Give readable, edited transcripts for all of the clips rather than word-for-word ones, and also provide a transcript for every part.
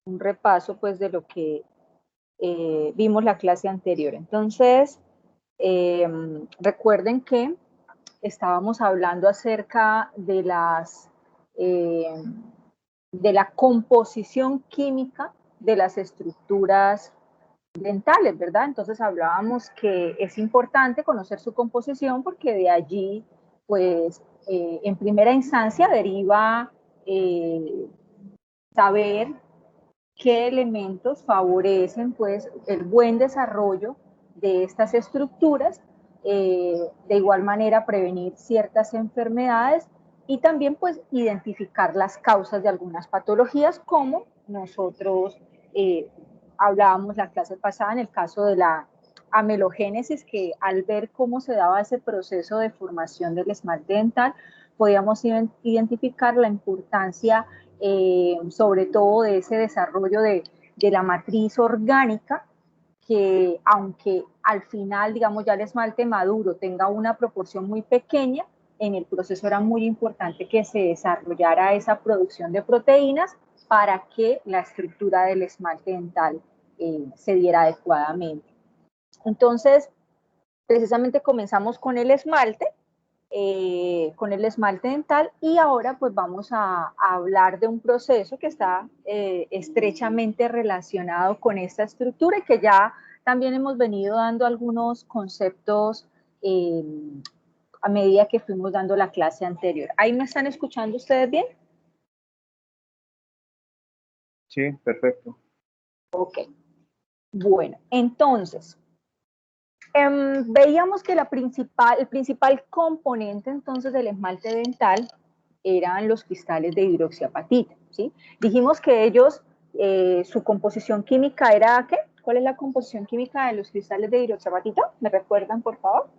un repaso pues de lo que vimos la clase anterior. Entonces, recuerden que estábamos hablando acerca de de la composición química de las estructuras dentales, ¿verdad? Entonces hablábamos que es importante conocer su composición porque de allí, pues, en primera instancia deriva saber qué elementos favorecen, pues, el buen desarrollo de estas estructuras, de igual manera prevenir ciertas enfermedades y también, pues, identificar las causas de algunas patologías, como nosotros hablábamos la clase pasada en el caso de la amelogénesis, que al ver cómo se daba ese proceso de formación del esmalte dental, podíamos identificar la importancia, sobre todo de ese desarrollo de la matriz orgánica, que aunque al final, digamos, ya el esmalte maduro tenga una proporción muy pequeña, en el proceso era muy importante que se desarrollara esa producción de proteínas para que la estructura del esmalte dental se diera adecuadamente. Entonces, precisamente comenzamos con el esmalte dental, y ahora pues vamos a hablar de un proceso que está estrechamente relacionado con esta estructura y que ya también hemos venido dando algunos conceptos a medida que fuimos dando la clase anterior. ¿Ahí me están escuchando ustedes bien? Sí, perfecto. Ok. Bueno, entonces, veíamos que el principal componente entonces del esmalte dental eran los cristales de hidroxiapatita, ¿sí? Dijimos que ellos, su composición química era, ¿qué? ¿Cuál es la composición química de los cristales de hidroxiapatita? ¿Me recuerdan, por favor?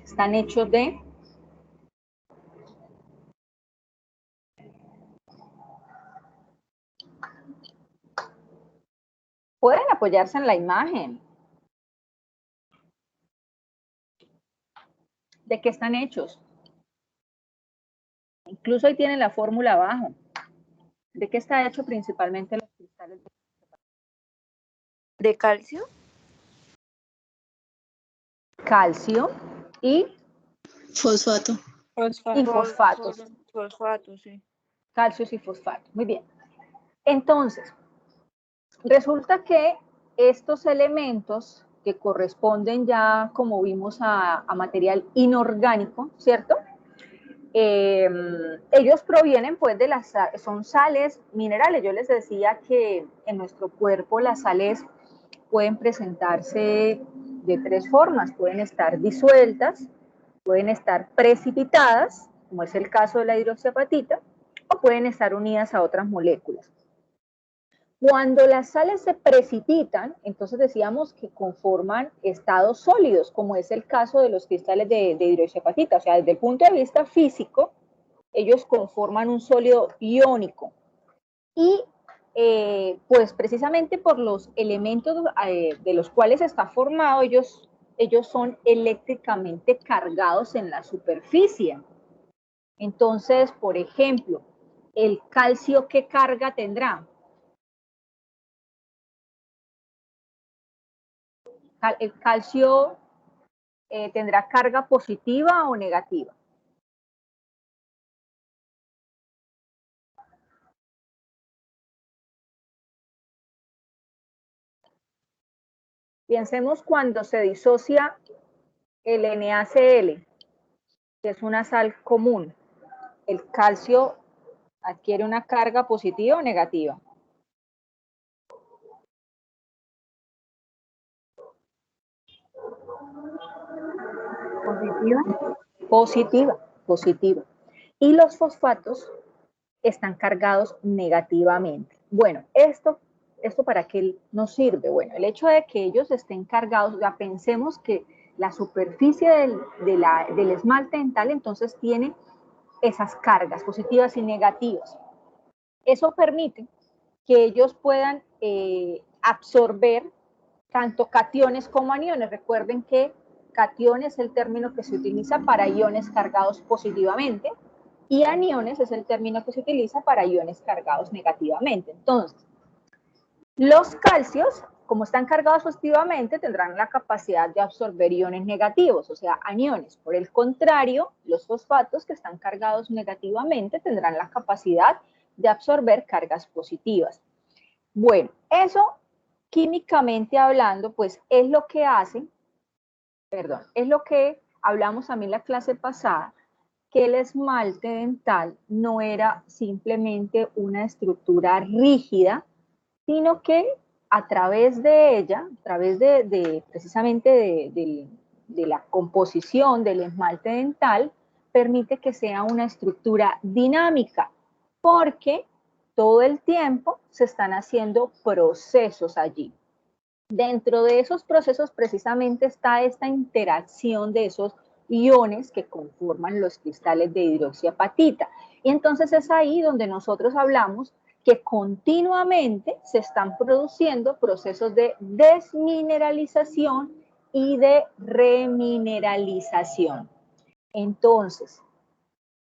Están hechos de... Pueden apoyarse en la imagen. ¿De qué están hechos? Incluso ahí tienen la fórmula abajo. ¿De qué está hecho principalmente los cristales de hidroxiapatita? ¿De calcio? Calcio y Fosfato. y fosfatos. Fosfato, sí. Calcios y fosfatos. Muy bien. Entonces, resulta que estos elementos que corresponden ya, como vimos, a material inorgánico, ¿cierto? Ellos provienen pues de las, son sales minerales. Yo les decía que en nuestro cuerpo las sales pueden presentarse de tres formas: pueden estar disueltas, pueden estar precipitadas, como es el caso de la hidroxiapatita, o pueden estar unidas a otras moléculas. Cuando las sales se precipitan, entonces decíamos que conforman estados sólidos, como es el caso de los cristales de hidroxiapatita. O sea, desde el punto de vista físico, ellos conforman un sólido iónico. Y pues precisamente por los elementos de los cuales está formado, ellos son eléctricamente cargados en la superficie. Entonces, por ejemplo, el calcio, ¿qué carga tendrá? El calcio tendrá carga positiva o negativa. Pensemos cuando se disocia el NaCl, que es una sal común. ¿El calcio adquiere una carga positiva o negativa? ¿Positiva? Positiva, positiva. Y los fosfatos están cargados negativamente. Bueno, ¿esto para qué nos sirve? Bueno, el hecho de que ellos estén cargados, ya pensemos que la superficie del esmalte dental entonces tiene esas cargas positivas y negativas. Eso permite que ellos puedan absorber tanto cationes como aniones. Recuerden que Catión es el término que se utiliza para iones cargados positivamente y aniones es el término que se utiliza para iones cargados negativamente. Entonces, los calcios, como están cargados positivamente, tendrán la capacidad de absorber iones negativos, o sea, aniones. Por el contrario, los fosfatos, que están cargados negativamente, tendrán la capacidad de absorber cargas positivas. Bueno, eso químicamente hablando, pues es lo que hace, es lo que hablamos también en la clase pasada, que el esmalte dental no era simplemente una estructura rígida, sino que a través de ella, a través precisamente de la composición del esmalte dental, permite que sea una estructura dinámica, porque todo el tiempo se están haciendo procesos allí. Dentro de esos procesos precisamente está esta interacción de esos iones que conforman los cristales de hidroxiapatita. Y entonces es ahí donde nosotros hablamos que continuamente se están produciendo procesos de desmineralización y de remineralización. Entonces,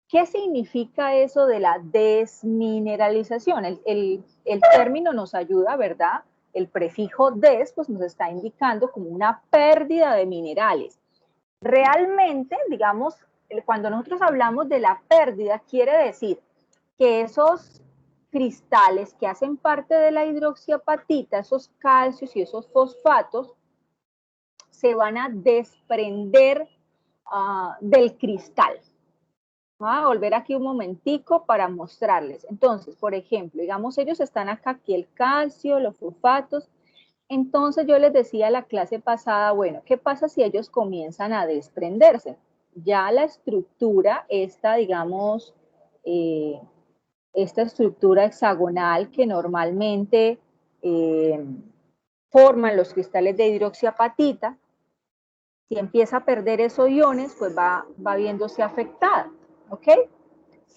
¿qué significa eso de la desmineralización? El término nos ayuda, ¿verdad? El prefijo des, pues nos está indicando como una pérdida de minerales. Realmente, digamos, cuando nosotros hablamos de la pérdida, quiere decir que esos cristales que hacen parte de la hidroxiapatita, esos calcios y esos fosfatos, se van a desprender del cristal. Voy a volver aquí un momentico para mostrarles. Entonces, por ejemplo, digamos, ellos están acá, aquí el calcio, los fosfatos. Entonces yo les decía en la clase pasada, bueno, ¿qué pasa si ellos comienzan a desprenderse? Ya la estructura, esta, digamos, esta estructura hexagonal que normalmente forman los cristales de hidroxiapatita, si empieza a perder esos iones, pues va viéndose afectada, ¿ok?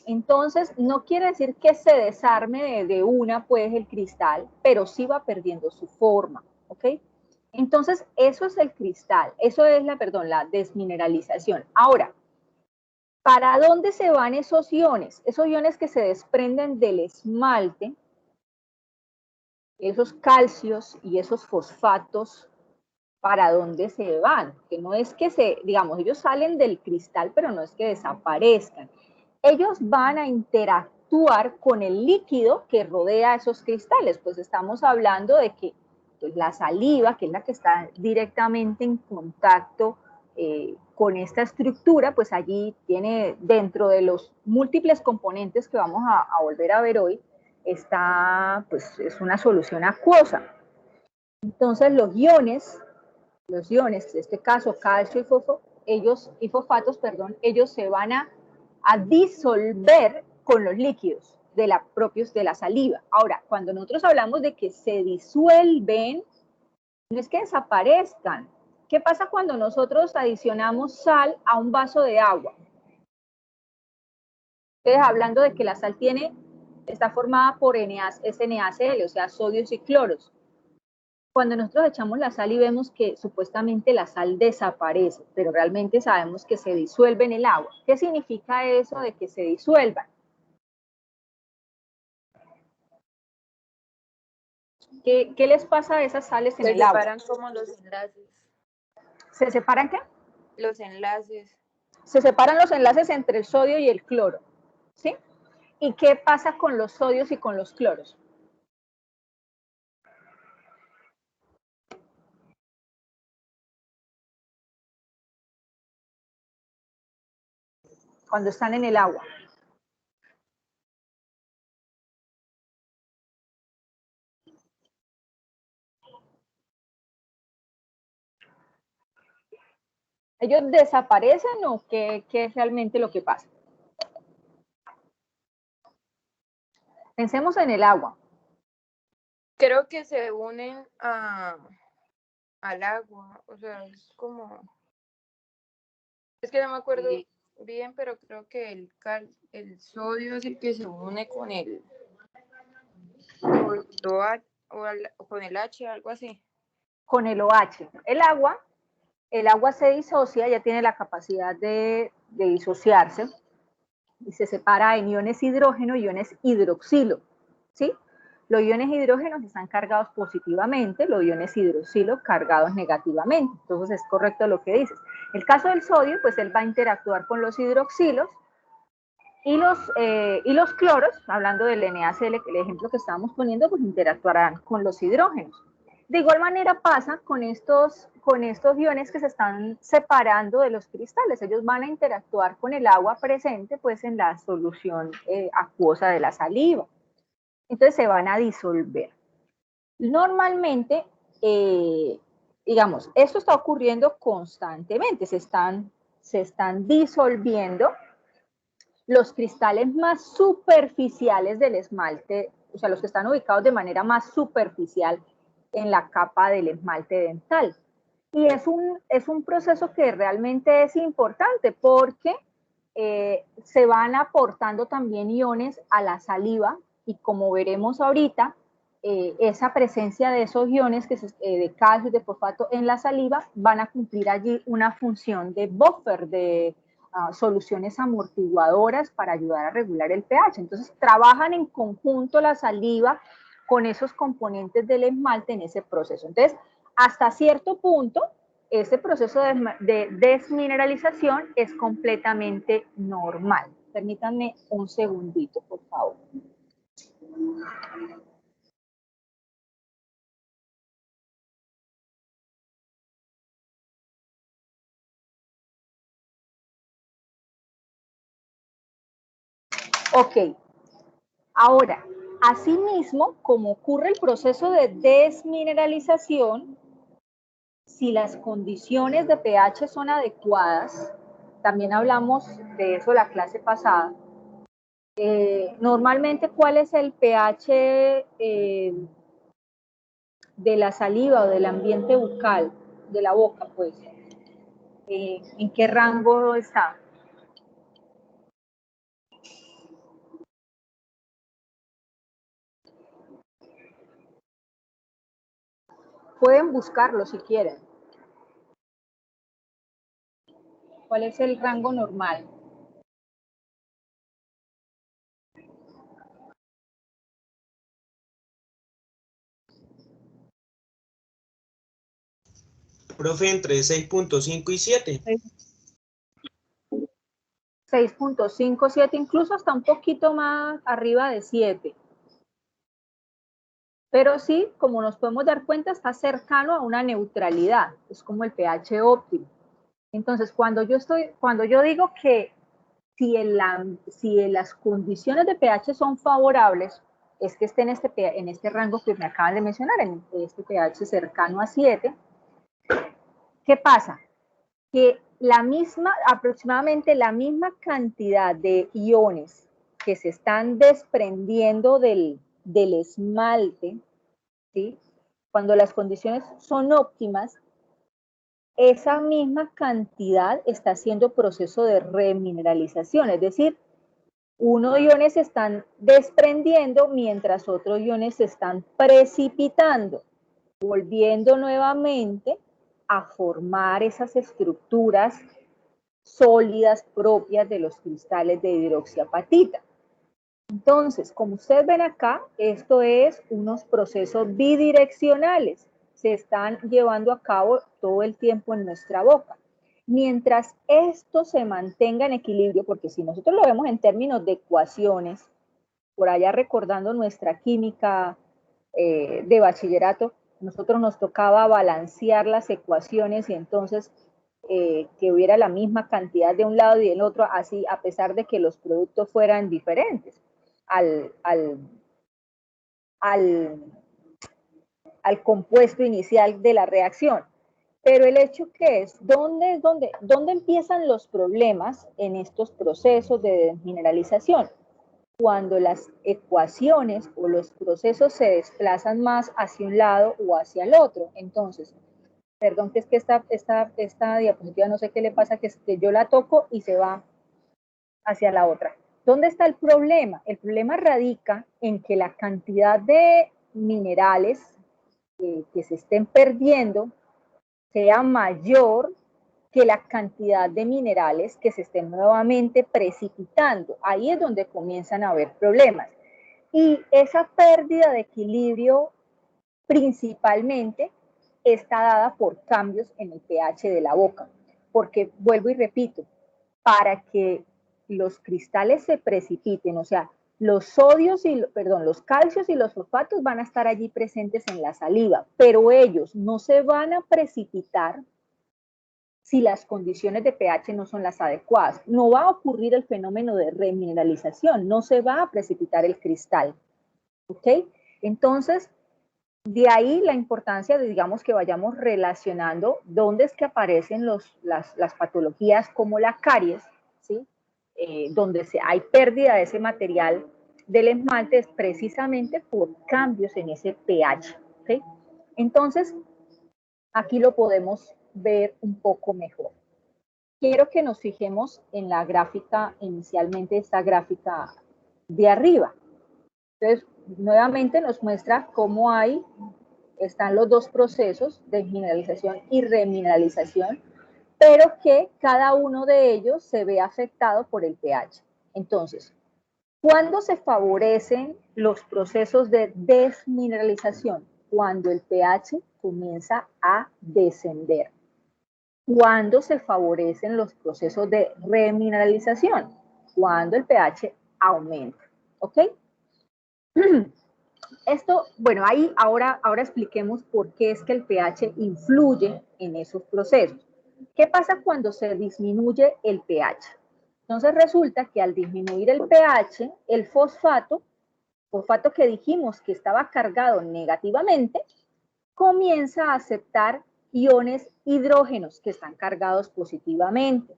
Entonces, no quiere decir que se desarme de una, pues, el cristal, pero sí va perdiendo su forma, ¿ok? Entonces, eso es el cristal, eso es la desmineralización. Ahora, ¿para dónde se van esos iones? Esos iones que se desprenden del esmalte, esos calcios y esos fosfatos, ¿para dónde se van? Que no es que digamos, ellos salen del cristal, pero no es que desaparezcan. Ellos van a interactuar con el líquido que rodea esos cristales, pues estamos hablando de que pues, la saliva, que es la que está directamente en contacto con esta estructura, pues allí tiene, dentro de los múltiples componentes que vamos a volver a ver hoy, está, pues es una solución acuosa. Entonces los iones, en este caso calcio y fosfatos, ellos se van a disolver con los líquidos propios de la saliva. Ahora, cuando nosotros hablamos de que se disuelven, no es que desaparezcan. ¿Qué pasa cuando nosotros adicionamos sal a un vaso de agua? Ustedes hablando de que la sal está formada por NaCl, o sea, sodios y cloros. Cuando nosotros echamos la sal y vemos que supuestamente la sal desaparece, pero realmente sabemos que se disuelve en el agua. ¿Qué significa eso de que se disuelvan? ¿Qué les pasa a esas sales en el agua? Se separan como los enlaces. ¿Se separan qué? Los enlaces. Se separan los enlaces entre el sodio y el cloro, ¿sí? ¿Y qué pasa con los sodios y con los cloros? Cuando están en el agua. ¿Ellos desaparecen o qué es realmente lo que pasa? Pensemos en el agua. Creo que se unen al agua, o sea, es como... Es que no me acuerdo bien, pero creo que el sodio es el que se une con el con el H, algo así. Con el OH. El agua el agua se disocia, ya tiene la capacidad de disociarse, y se separa en iones hidrógeno y iones hidroxilo, ¿sí? Los iones hidrógenos están cargados positivamente, los iones hidroxilo cargados negativamente. Entonces es correcto lo que dices. El caso del sodio, pues él va a interactuar con los hidroxilos y los cloros, hablando del NaCl, el ejemplo que estábamos poniendo, pues interactuarán con los hidrógenos. De igual manera pasa con estos iones que se están separando de los cristales. Ellos van a interactuar con el agua presente pues en la solución acuosa de la saliva. Entonces se van a disolver. Normalmente, digamos, esto está ocurriendo constantemente, se están disolviendo los cristales más superficiales del esmalte, o sea, los que están ubicados de manera más superficial en la capa del esmalte dental. Y es un proceso que realmente es importante porque se van aportando también iones a la saliva y como veremos ahorita, esa presencia de esos iones de calcio y de fosfato en la saliva van a cumplir allí una función de buffer, de soluciones amortiguadoras para ayudar a regular el pH. Entonces trabajan en conjunto la saliva con esos componentes del esmalte en ese proceso. Entonces, hasta cierto punto, ese proceso de desmineralización es completamente normal. Permítanme un segundito, por favor. Ok, ahora, asimismo, como ocurre el proceso de desmineralización, si las condiciones de pH son adecuadas, también hablamos de eso la clase pasada, normalmente, ¿cuál es el pH de la saliva o del ambiente bucal, de la boca, pues? ¿En qué rango está? Pueden buscarlo si quieren. ¿Cuál es el rango normal? Profe, entre 6.5 y 7. 6.5, 7, incluso hasta un poquito más arriba de 7. Pero sí, como nos podemos dar cuenta, está cercano a una neutralidad. Es como el pH óptimo. Entonces, cuando yo digo que si las condiciones de pH son favorables, es que esté en este rango que me acaban de mencionar, en este pH cercano a 7. ¿Qué pasa? Que aproximadamente la misma cantidad de iones que se están desprendiendo del esmalte, ¿sí? Cuando las condiciones son óptimas, esa misma cantidad está haciendo proceso de remineralización, es decir, unos iones se están desprendiendo mientras otros iones se están precipitando, volviendo nuevamente a formar esas estructuras sólidas propias de los cristales de hidroxiapatita. Entonces, como ustedes ven acá, esto es unos procesos bidireccionales. Se están llevando a cabo todo el tiempo en nuestra boca. Mientras esto se mantenga en equilibrio, porque si nosotros lo vemos en términos de ecuaciones, por allá recordando nuestra química de bachillerato, nosotros nos tocaba balancear las ecuaciones y entonces que hubiera la misma cantidad de un lado y del otro, así a pesar de que los productos fueran diferentes al compuesto inicial de la reacción. Pero el hecho que es, ¿dónde empiezan los problemas en estos procesos de desmineralización? Cuando las ecuaciones o los procesos se desplazan más hacia un lado o hacia el otro. Entonces, perdón, que es que esta diapositiva no sé qué le pasa, que yo la toco y se va hacia la otra. ¿Dónde está el problema? El problema radica en que la cantidad de minerales que se estén perdiendo sea mayor que la cantidad de minerales que se estén nuevamente precipitando. Ahí es donde comienzan a haber problemas. Y esa pérdida de equilibrio principalmente está dada por cambios en el pH de la boca. Porque, vuelvo y repito, para que los cristales se precipiten, o sea, los calcios y los fosfatos van a estar allí presentes en la saliva, pero ellos no se van a precipitar si las condiciones de pH no son las adecuadas. No va a ocurrir el fenómeno de remineralización, no se va a precipitar el cristal. ¿Ok? Entonces, de ahí la importancia de, digamos, que vayamos relacionando dónde es que aparecen las patologías como la caries, ¿sí? Donde hay pérdida de ese material del esmalte es precisamente por cambios en ese pH. ¿Ok? Entonces, aquí lo podemos ver un poco mejor. Quiero que nos fijemos en la gráfica, inicialmente esta gráfica de arriba. Entonces, nuevamente nos muestra cómo están los dos procesos de mineralización y remineralización, pero que cada uno de ellos se ve afectado por el pH. Entonces, ¿cuándo se favorecen los procesos de desmineralización? Cuando el pH comienza a descender. ¿Cuándo se favorecen los procesos de remineralización? Cuando el pH aumenta. ¿Ok? Esto, bueno, ahí ahora expliquemos por qué es que el pH influye en esos procesos. ¿Qué pasa cuando se disminuye el pH? Entonces resulta que al disminuir el pH, el fosfato que dijimos que estaba cargado negativamente, comienza a aceptar iones hidrógenos que están cargados positivamente.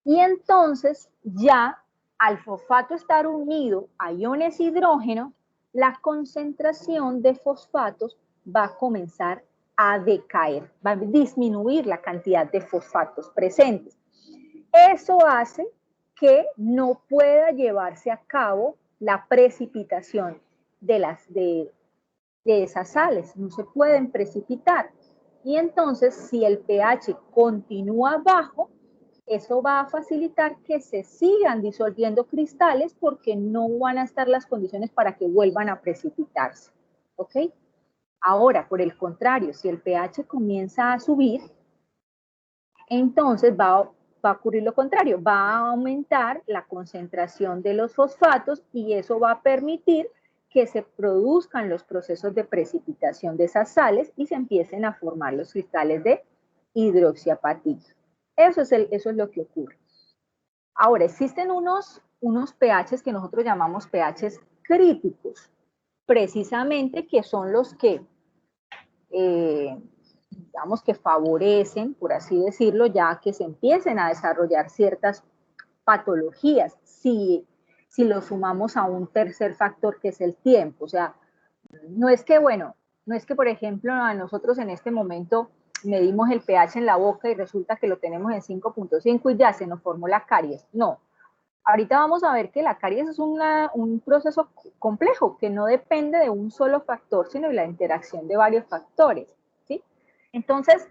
Y entonces ya al fosfato estar unido a iones hidrógeno, la concentración de fosfatos va a comenzar a decaer, va a disminuir la cantidad de fosfatos presentes. Eso hace que no pueda llevarse a cabo la precipitación de esas sales, no se pueden precipitar. Y entonces, si el pH continúa bajo, eso va a facilitar que se sigan disolviendo cristales porque no van a estar las condiciones para que vuelvan a precipitarse. ¿Ok? Ahora, por el contrario, si el pH comienza a subir, entonces va a ocurrir lo contrario, va a aumentar la concentración de los fosfatos y eso va a permitir que se produzcan los procesos de precipitación de esas sales y se empiecen a formar los cristales de hidroxiapatita. Eso es lo que ocurre. Ahora, existen unos pHs que nosotros llamamos pHs críticos, precisamente que son los que, digamos que favorecen, por así decirlo, ya que se empiecen a desarrollar ciertas patologías, si lo sumamos a un tercer factor que es el tiempo. O sea, no es que, por ejemplo, a nosotros en este momento medimos el pH en la boca y resulta que lo tenemos en 5.5 y ya se nos formó la caries. No. Ahorita vamos a ver que la caries es un proceso complejo que no depende de un solo factor, sino de la interacción de varios factores, ¿sí? Entonces,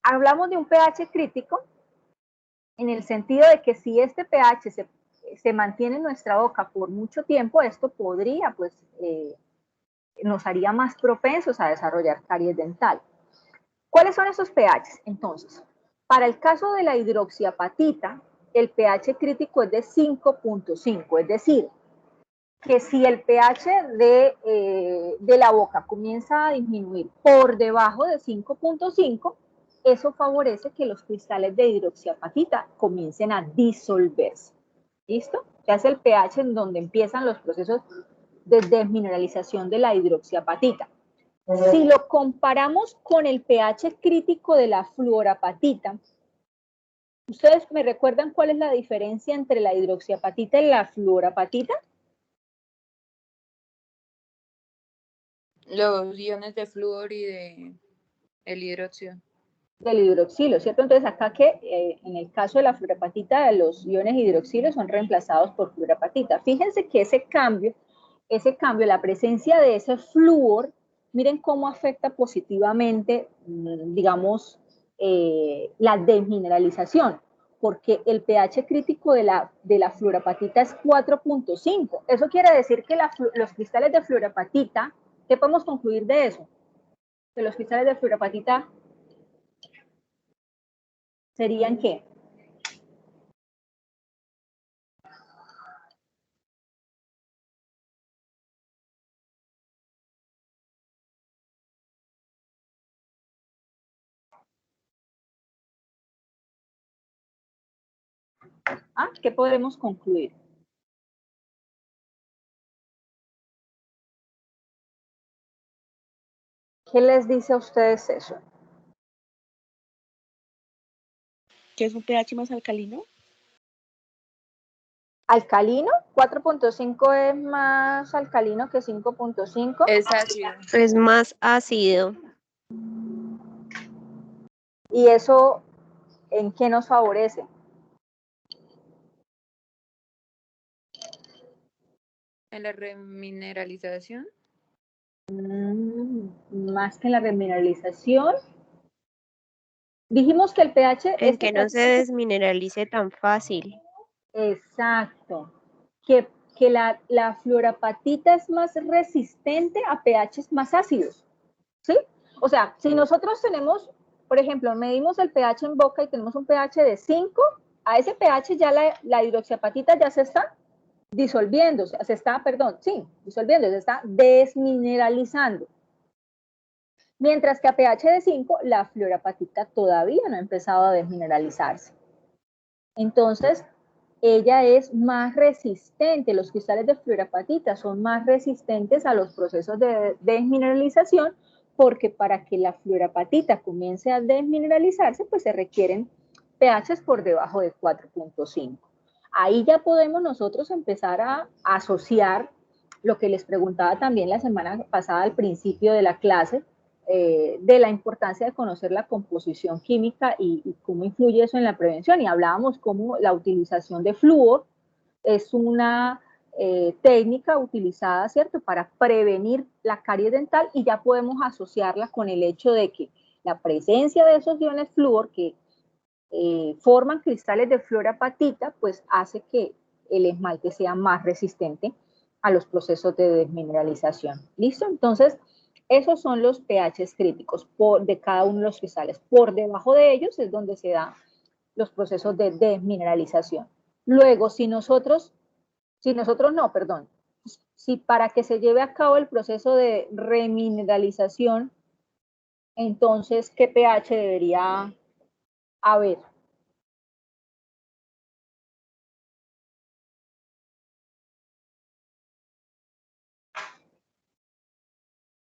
hablamos de un pH crítico en el sentido de que si este pH se mantiene en nuestra boca por mucho tiempo, esto podría, pues, nos haría más propensos a desarrollar caries dental. ¿Cuáles son esos pHs? Entonces, para el caso de la hidroxiapatita, el pH crítico es de 5.5, es decir, que si el pH de la boca comienza a disminuir por debajo de 5.5, eso favorece que los cristales de hidroxiapatita comiencen a disolverse. ¿Listo? Ya es el pH en donde empiezan los procesos de desmineralización de la hidroxiapatita. Si lo comparamos con el pH crítico de la fluorapatita, ¿ustedes me recuerdan cuál es la diferencia entre la hidroxiapatita y la fluorapatita? Los iones de flúor y el hidróxido. Del hidroxilo, ¿cierto? Entonces acá en el caso de la fluorapatita, los iones hidroxilo son reemplazados por fluorapatita. Fíjense que ese cambio, la presencia de ese flúor, miren cómo afecta positivamente, digamos, la desmineralización, porque el pH crítico de la fluorapatita es 4.5. Eso quiere decir que los cristales de fluorapatita, ¿qué podemos concluir de eso? Que los cristales de fluorapatita serían ¿qué? ¿Qué podremos concluir? ¿Qué les dice a ustedes eso? ¿Que es un pH más alcalino? ¿Alcalino? 4.5 es más alcalino que 5.5. Es ácido. Es más ácido. ¿Y eso en qué nos favorece? En la remineralización. Más que en la remineralización. Dijimos que el pH... En que no se desmineralice tan fácil. Exacto. Que la fluorapatita es más resistente a pHs más ácidos. ¿Sí? O sea, si nosotros tenemos, por ejemplo, medimos el pH en boca y tenemos un pH de 5, a ese pH ya la hidroxiapatita ya se está disolviendo, se está desmineralizando. Mientras que a pH de 5, la fluorapatita todavía no ha empezado a desmineralizarse. Entonces, ella es más resistente, los cristales de fluorapatita son más resistentes a los procesos de desmineralización, porque para que la fluorapatita comience a desmineralizarse, pues se requieren pHs por debajo de 4.5. Ahí ya podemos nosotros empezar a asociar lo que les preguntaba también la semana pasada al principio de la clase, de la importancia de conocer la composición química y cómo influye eso en la prevención. Y hablábamos cómo la utilización de flúor es una técnica utilizada, ¿cierto?, para prevenir la caries dental, y ya podemos asociarla con el hecho de que la presencia de esos iones flúor que forman cristales de fluorapatita, pues hace que el esmalte sea más resistente a los procesos de desmineralización. ¿Listo? Entonces, esos son los pHs críticos de cada uno de los cristales. Por debajo de ellos es donde se dan los procesos de desmineralización. Luego, si para que se lleve a cabo el proceso de remineralización, entonces, ¿qué pH debería haber?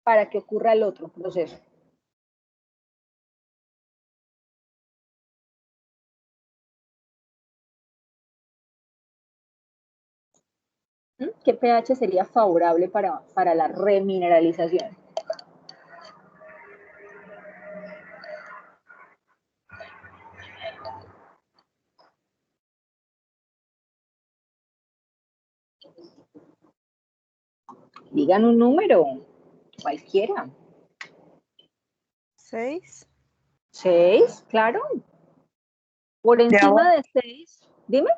Para que ocurra el otro proceso. ¿Qué pH sería favorable para la remineralización? Digan un número, cualquiera. 6. 6, claro. Por encima de 6, dime.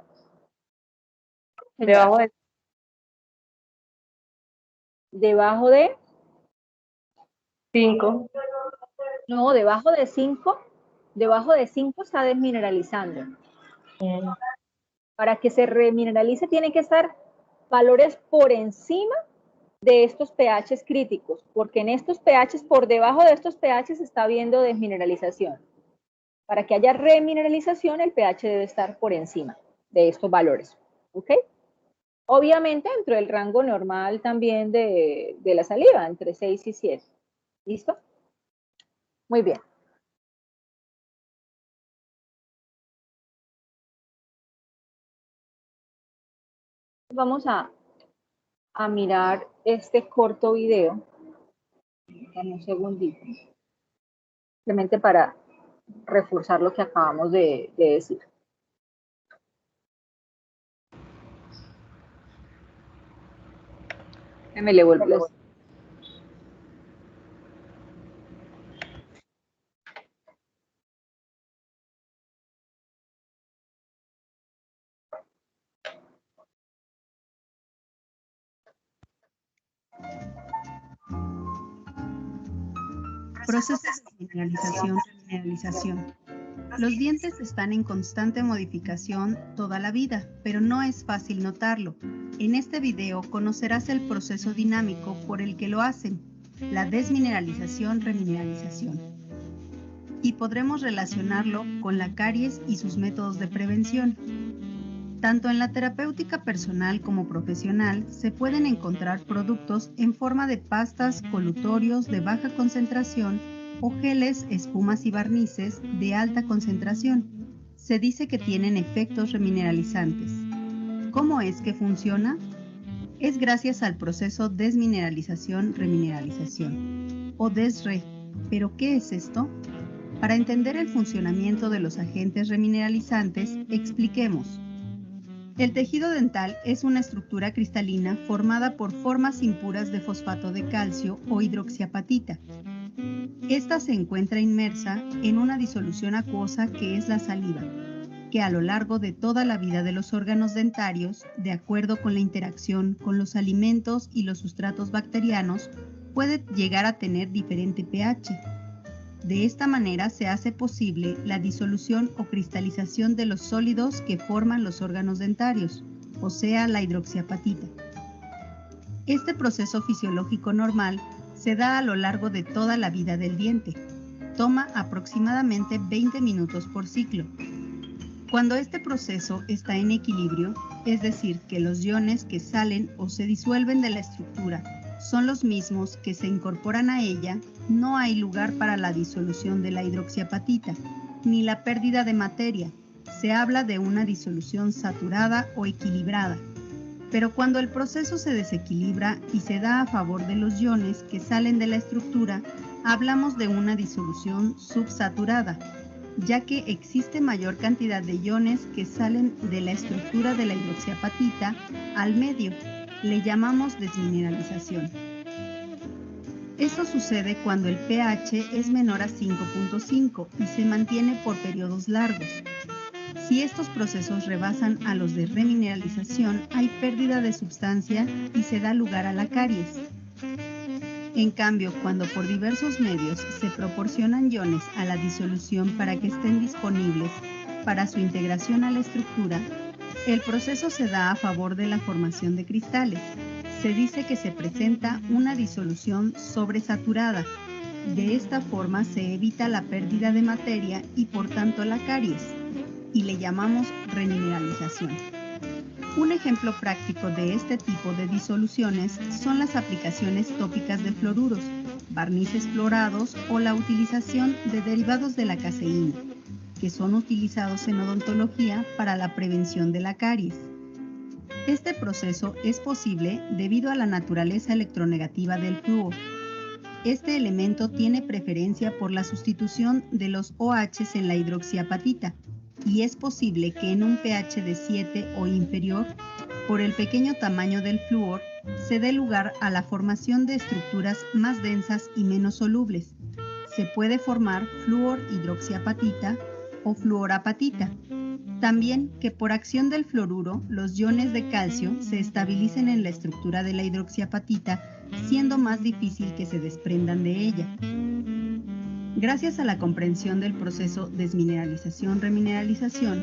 Debajo de 5. No, debajo de 5 está desmineralizando. Para que se remineralice tienen que estar valores por encima de estos pHs críticos, porque en estos pHs, por debajo de estos pHs está habiendo desmineralización. Para que haya remineralización, el pH debe estar por encima de estos valores. ¿Ok? Obviamente dentro del rango normal también de la saliva, entre 6 y 7. ¿Listo? Muy bien. Vamos a mirar este corto video. Dame un segundito. Simplemente para reforzar lo que acabamos de decir. Me le vuelvo. Proceso de mineralización, remineralización. Los dientes están en constante modificación toda la vida, pero no es fácil notarlo. En este video conocerás el proceso dinámico por el que lo hacen, la desmineralización, remineralización. Y podremos relacionarlo con la caries y sus métodos de prevención. Tanto en la terapéutica personal como profesional se pueden encontrar productos en forma de pastas, colutorios de baja concentración o geles, espumas y barnices de alta concentración. Se dice que tienen efectos remineralizantes. ¿Cómo es que funciona? Es gracias al proceso desmineralización-remineralización, o DESRE. ¿Pero qué es esto? Para entender el funcionamiento de los agentes remineralizantes, expliquemos. El tejido dental es una estructura cristalina formada por formas impuras de fosfato de calcio o hidroxiapatita. Esta se encuentra inmersa en una disolución acuosa que es la saliva, que a lo largo de toda la vida de los órganos dentarios, de acuerdo con la interacción con los alimentos y los sustratos bacterianos, puede llegar a tener diferente pH. De esta manera se hace posible la disolución o cristalización de los sólidos que forman los órganos dentarios, o sea, la hidroxiapatita. Este proceso fisiológico normal se da a lo largo de toda la vida del diente. Toma aproximadamente 20 minutos por ciclo. Cuando este proceso está en equilibrio, es decir, que los iones que salen o se disuelven de la estructura son los mismos que se incorporan a ella, no hay lugar para la disolución de la hidroxiapatita, ni la pérdida de materia. Se habla de una disolución saturada o equilibrada. Pero cuando el proceso se desequilibra y se da a favor de los iones que salen de la estructura, hablamos de una disolución subsaturada, ya que existe mayor cantidad de iones que salen de la estructura de la hidroxiapatita al medio. Le llamamos desmineralización. Esto sucede cuando el pH es menor a 5.5 y se mantiene por periodos largos. Si estos procesos rebasan a los de remineralización, hay pérdida de sustancia y se da lugar a la caries. En cambio, cuando por diversos medios se proporcionan iones a la disolución para que estén disponibles para su integración a la estructura, el proceso se da a favor de la formación de cristales. Se dice que se presenta una disolución sobresaturada. De esta forma se evita la pérdida de materia y por tanto la caries, y le llamamos remineralización. Un ejemplo práctico de este tipo de disoluciones son las aplicaciones tópicas de fluoruros, barnices fluorados o la utilización de derivados de la caseína, que son utilizados en odontología para la prevención de la caries. Este proceso es posible debido a la naturaleza electronegativa del flúor. Este elemento tiene preferencia por la sustitución de los OHs en la hidroxiapatita y es posible que en un pH de 7 o inferior, por el pequeño tamaño del flúor, se dé lugar a la formación de estructuras más densas y menos solubles. Se puede formar flúor hidroxiapatita o fluorapatita. También que por acción del fluoruro, los iones de calcio se estabilicen en la estructura de la hidroxiapatita, siendo más difícil que se desprendan de ella. Gracias a la comprensión del proceso desmineralización-remineralización,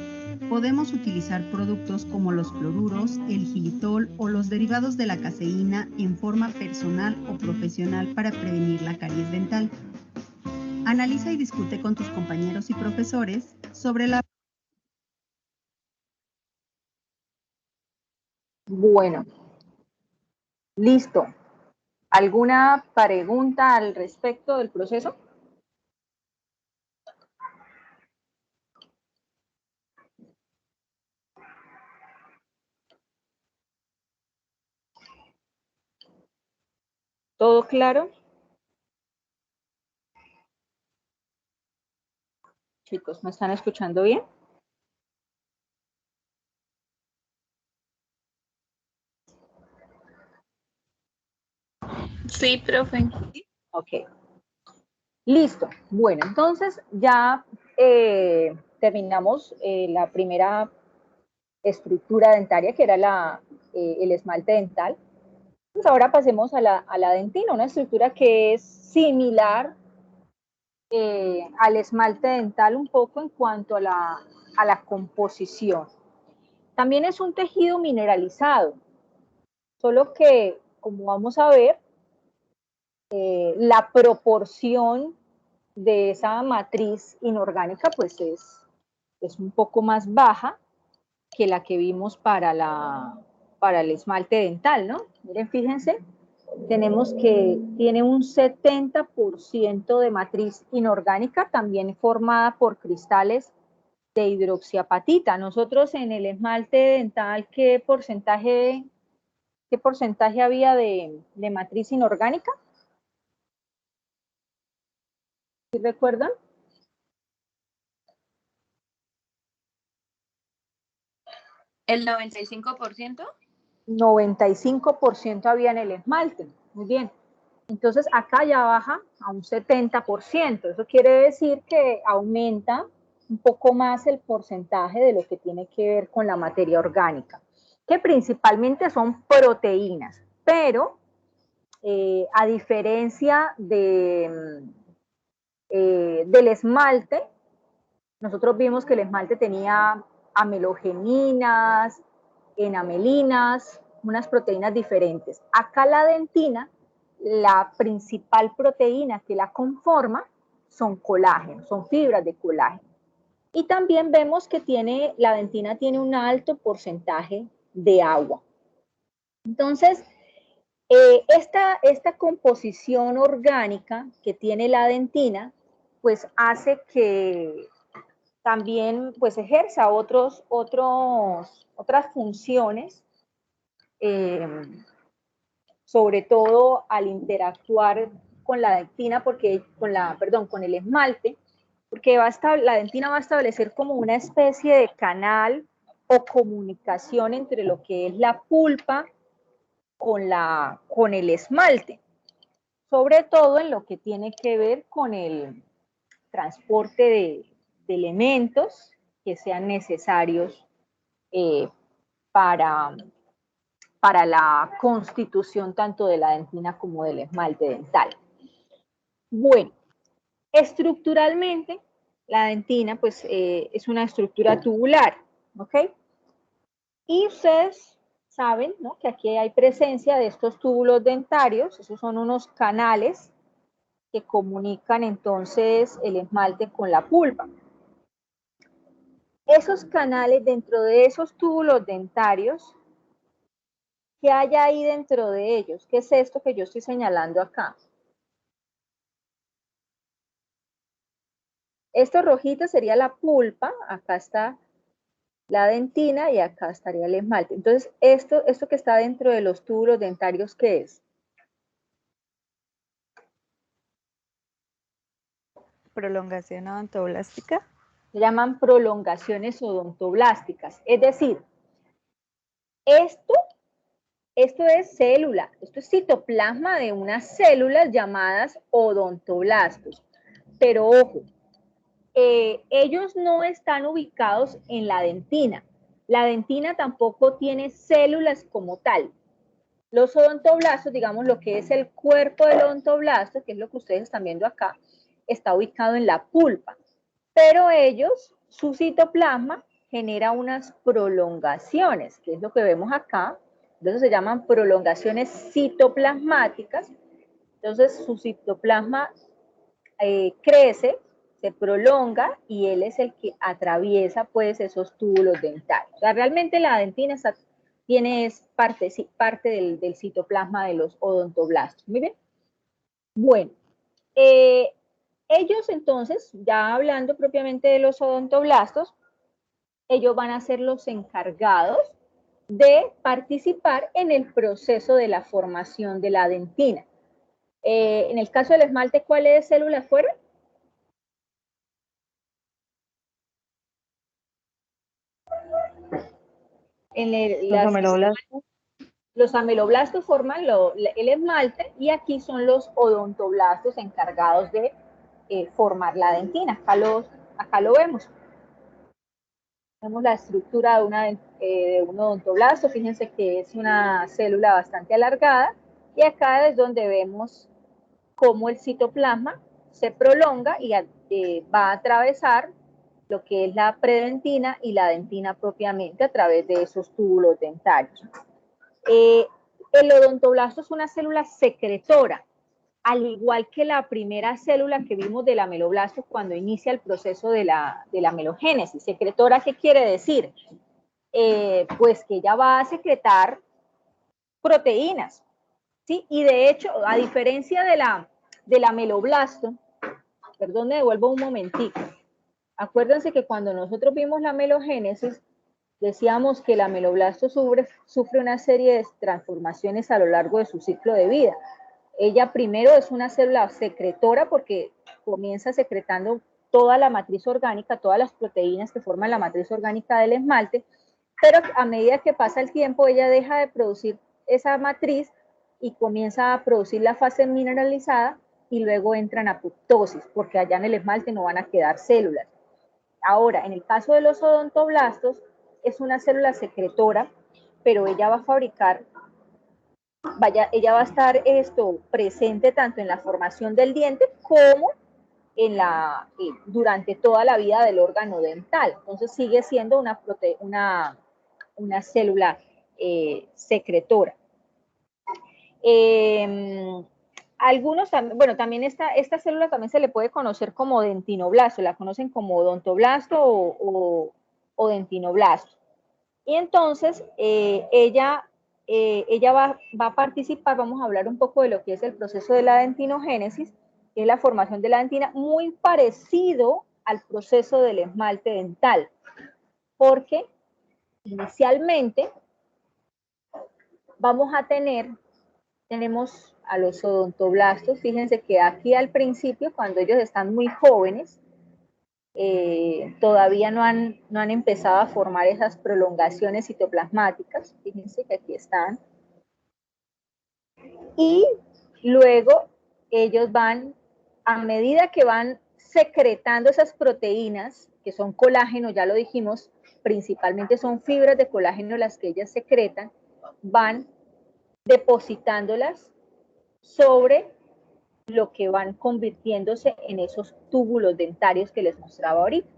podemos utilizar productos como los fluoruros, el xilitol o los derivados de la caseína en forma personal o profesional para prevenir la caries dental. Analiza y discute con tus compañeros y profesores sobre la... Bueno, listo. ¿Alguna pregunta al respecto del proceso? ¿Todo claro? Chicos, ¿me están escuchando bien? Sí, profe. Ok. Listo. Bueno, entonces ya terminamos la primera estructura dentaria, que era el esmalte dental. Pues ahora pasemos a la dentina, una estructura que es similar al esmalte dental un poco en cuanto a la composición. También es un tejido mineralizado, solo que, como vamos a ver, la proporción de esa matriz inorgánica pues es un poco más baja que la que vimos para el esmalte dental, ¿no? Miren, fíjense, tenemos que tiene un 70% de matriz inorgánica, también formada por cristales de hidroxiapatita. Nosotros en el esmalte dental, ¿qué porcentaje había de matriz inorgánica? ¿Sí recuerdan? ¿El 95%? 95% había en el esmalte. Muy bien. Entonces acá ya baja a un 70%. Eso quiere decir que aumenta un poco más el porcentaje de lo que tiene que ver con la materia orgánica, que principalmente son proteínas, pero a diferencia del esmalte, nosotros vimos que el esmalte tenía amelogeninas, enamelinas, unas proteínas diferentes. Acá la dentina, la principal proteína que la conforma son colágeno, son fibras de colágeno. Y también vemos que la dentina tiene un alto porcentaje de agua. Entonces, esta composición orgánica que tiene la dentina, pues hace que también pues ejerza otras funciones, sobre todo al interactuar con la dentina, con el esmalte, porque la dentina va a establecer como una especie de canal o comunicación entre lo que es la pulpa con el esmalte, sobre todo en lo que tiene que ver con el transporte de elementos que sean necesarios para la constitución tanto de la dentina como del esmalte dental. Bueno, estructuralmente la dentina pues es una estructura tubular, ¿ok? Y ustedes saben, ¿no?, que aquí hay presencia de estos túbulos dentarios. Esos son unos canales que comunican entonces el esmalte con la pulpa. Esos canales, dentro de esos túbulos dentarios, ¿qué hay ahí dentro de ellos? ¿Qué es esto que yo estoy señalando acá? Esto rojito sería la pulpa, acá está la dentina y acá estaría el esmalte. Entonces, esto que está dentro de los túbulos dentarios, ¿qué es? Prolongación odontoblástica. Se llaman prolongaciones odontoblásticas. Es decir, esto es célula, esto es citoplasma de unas células llamadas odontoblastos. Pero ojo, ellos no están ubicados en la dentina. La dentina tampoco tiene células como tal. Los odontoblastos, digamos lo que es el cuerpo del odontoblasto, que es lo que ustedes están viendo acá, está ubicado en la pulpa. Pero ellos, su citoplasma, genera unas prolongaciones, que es lo que vemos acá. Entonces se llaman prolongaciones citoplasmáticas. Entonces su citoplasma crece, se prolonga y él es el que atraviesa pues esos túbulos dentarios. O sea, realmente la dentina tiene parte del citoplasma de los odontoblastos. Muy bien. Bueno, ellos entonces, ya hablando propiamente de los odontoblastos, ellos van a ser los encargados de participar en el proceso de la formación de la dentina. En el caso del esmalte, ¿cuáles células fueron? Los ameloblastos forman el esmalte y aquí son los odontoblastos encargados de formar la dentina. Acá lo vemos. Vemos la estructura de un odontoblasto. Fíjense que es una célula bastante alargada Y acá es donde vemos cómo el citoplasma se prolonga y va a atravesar lo que es la predentina y la dentina propiamente a través de esos túbulos dentarios. El odontoblasto es una célula secretora, al igual que la primera célula que vimos del ameloblasto cuando inicia el proceso de la amelogénesis. Secretora, ¿qué quiere decir? Pues que ella va a secretar proteínas, ¿sí? Y de hecho, a diferencia del ameloblasto, perdón, me devuelvo un momentico. Acuérdense que cuando nosotros vimos la amelogénesis, decíamos que el ameloblasto sufre una serie de transformaciones a lo largo de su ciclo de vida. Ella primero es una célula secretora porque comienza secretando toda la matriz orgánica, todas las proteínas que forman la matriz orgánica del esmalte, pero a medida que pasa el tiempo ella deja de producir esa matriz y comienza a producir la fase mineralizada y luego entra en apoptosis, porque allá en el esmalte no van a quedar células. Ahora, en el caso de los odontoblastos, es una célula secretora, pero ella va a fabricar, ella va a estar presente tanto en la formación del diente como durante toda la vida del órgano dental. Entonces sigue siendo una célula secretora. Algunos, bueno, también esta célula también se le puede conocer como dentinoblasto, la conocen como odontoblasto o dentinoblasto. Y entonces ella va a participar, vamos a hablar un poco de lo que es el proceso de la dentinogénesis, que es la formación de la dentina, muy parecido al proceso del esmalte dental, porque inicialmente tenemos a los odontoblastos, fíjense que aquí al principio, cuando ellos están muy jóvenes, todavía no han empezado a formar esas prolongaciones citoplasmáticas, fíjense que aquí están, y luego ellos van, a medida que van secretando esas proteínas, que son colágeno, ya lo dijimos, principalmente son fibras de colágeno las que ellas secretan, van depositándolas sobre lo que van convirtiéndose en esos túbulos dentarios que les mostraba ahorita.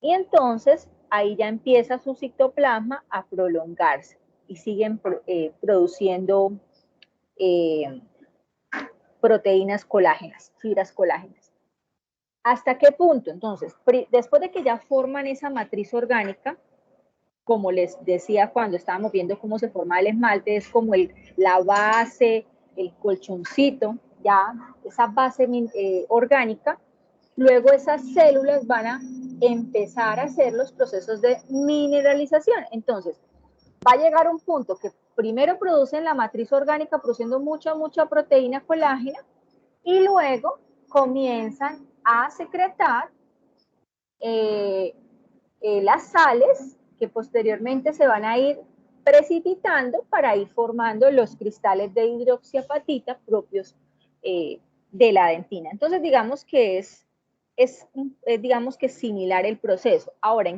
Y entonces ahí ya empieza su citoplasma a prolongarse y siguen produciendo proteínas colágenas, fibras colágenas. ¿Hasta qué punto? Entonces, después de que ya forman esa matriz orgánica, como les decía cuando estábamos viendo cómo se forma el esmalte, es como la base, el colchoncito, ya, esa base orgánica, luego esas células van a empezar a hacer los procesos de mineralización. Entonces, va a llegar un punto que primero producen la matriz orgánica produciendo mucha proteína colágena y luego comienzan a secretar las sales que posteriormente se van a ir precipitando para ir formando los cristales de hidroxiapatita propios de la dentina. Entonces, digamos que digamos que similar el proceso. Ahora,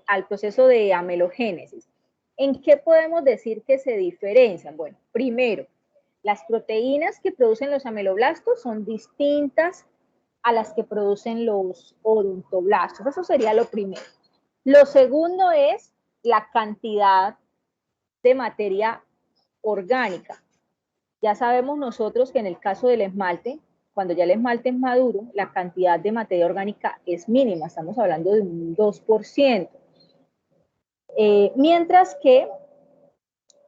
al proceso de amelogénesis, ¿en qué podemos decir que se diferencian? Bueno, primero, las proteínas que producen los ameloblastos son distintas a las que producen los odontoblastos. Eso sería lo primero. Lo segundo es la cantidad de materia orgánica. Ya sabemos nosotros que en el caso del esmalte, cuando ya el esmalte es maduro, la cantidad de materia orgánica es mínima, estamos hablando de un 2%. Mientras que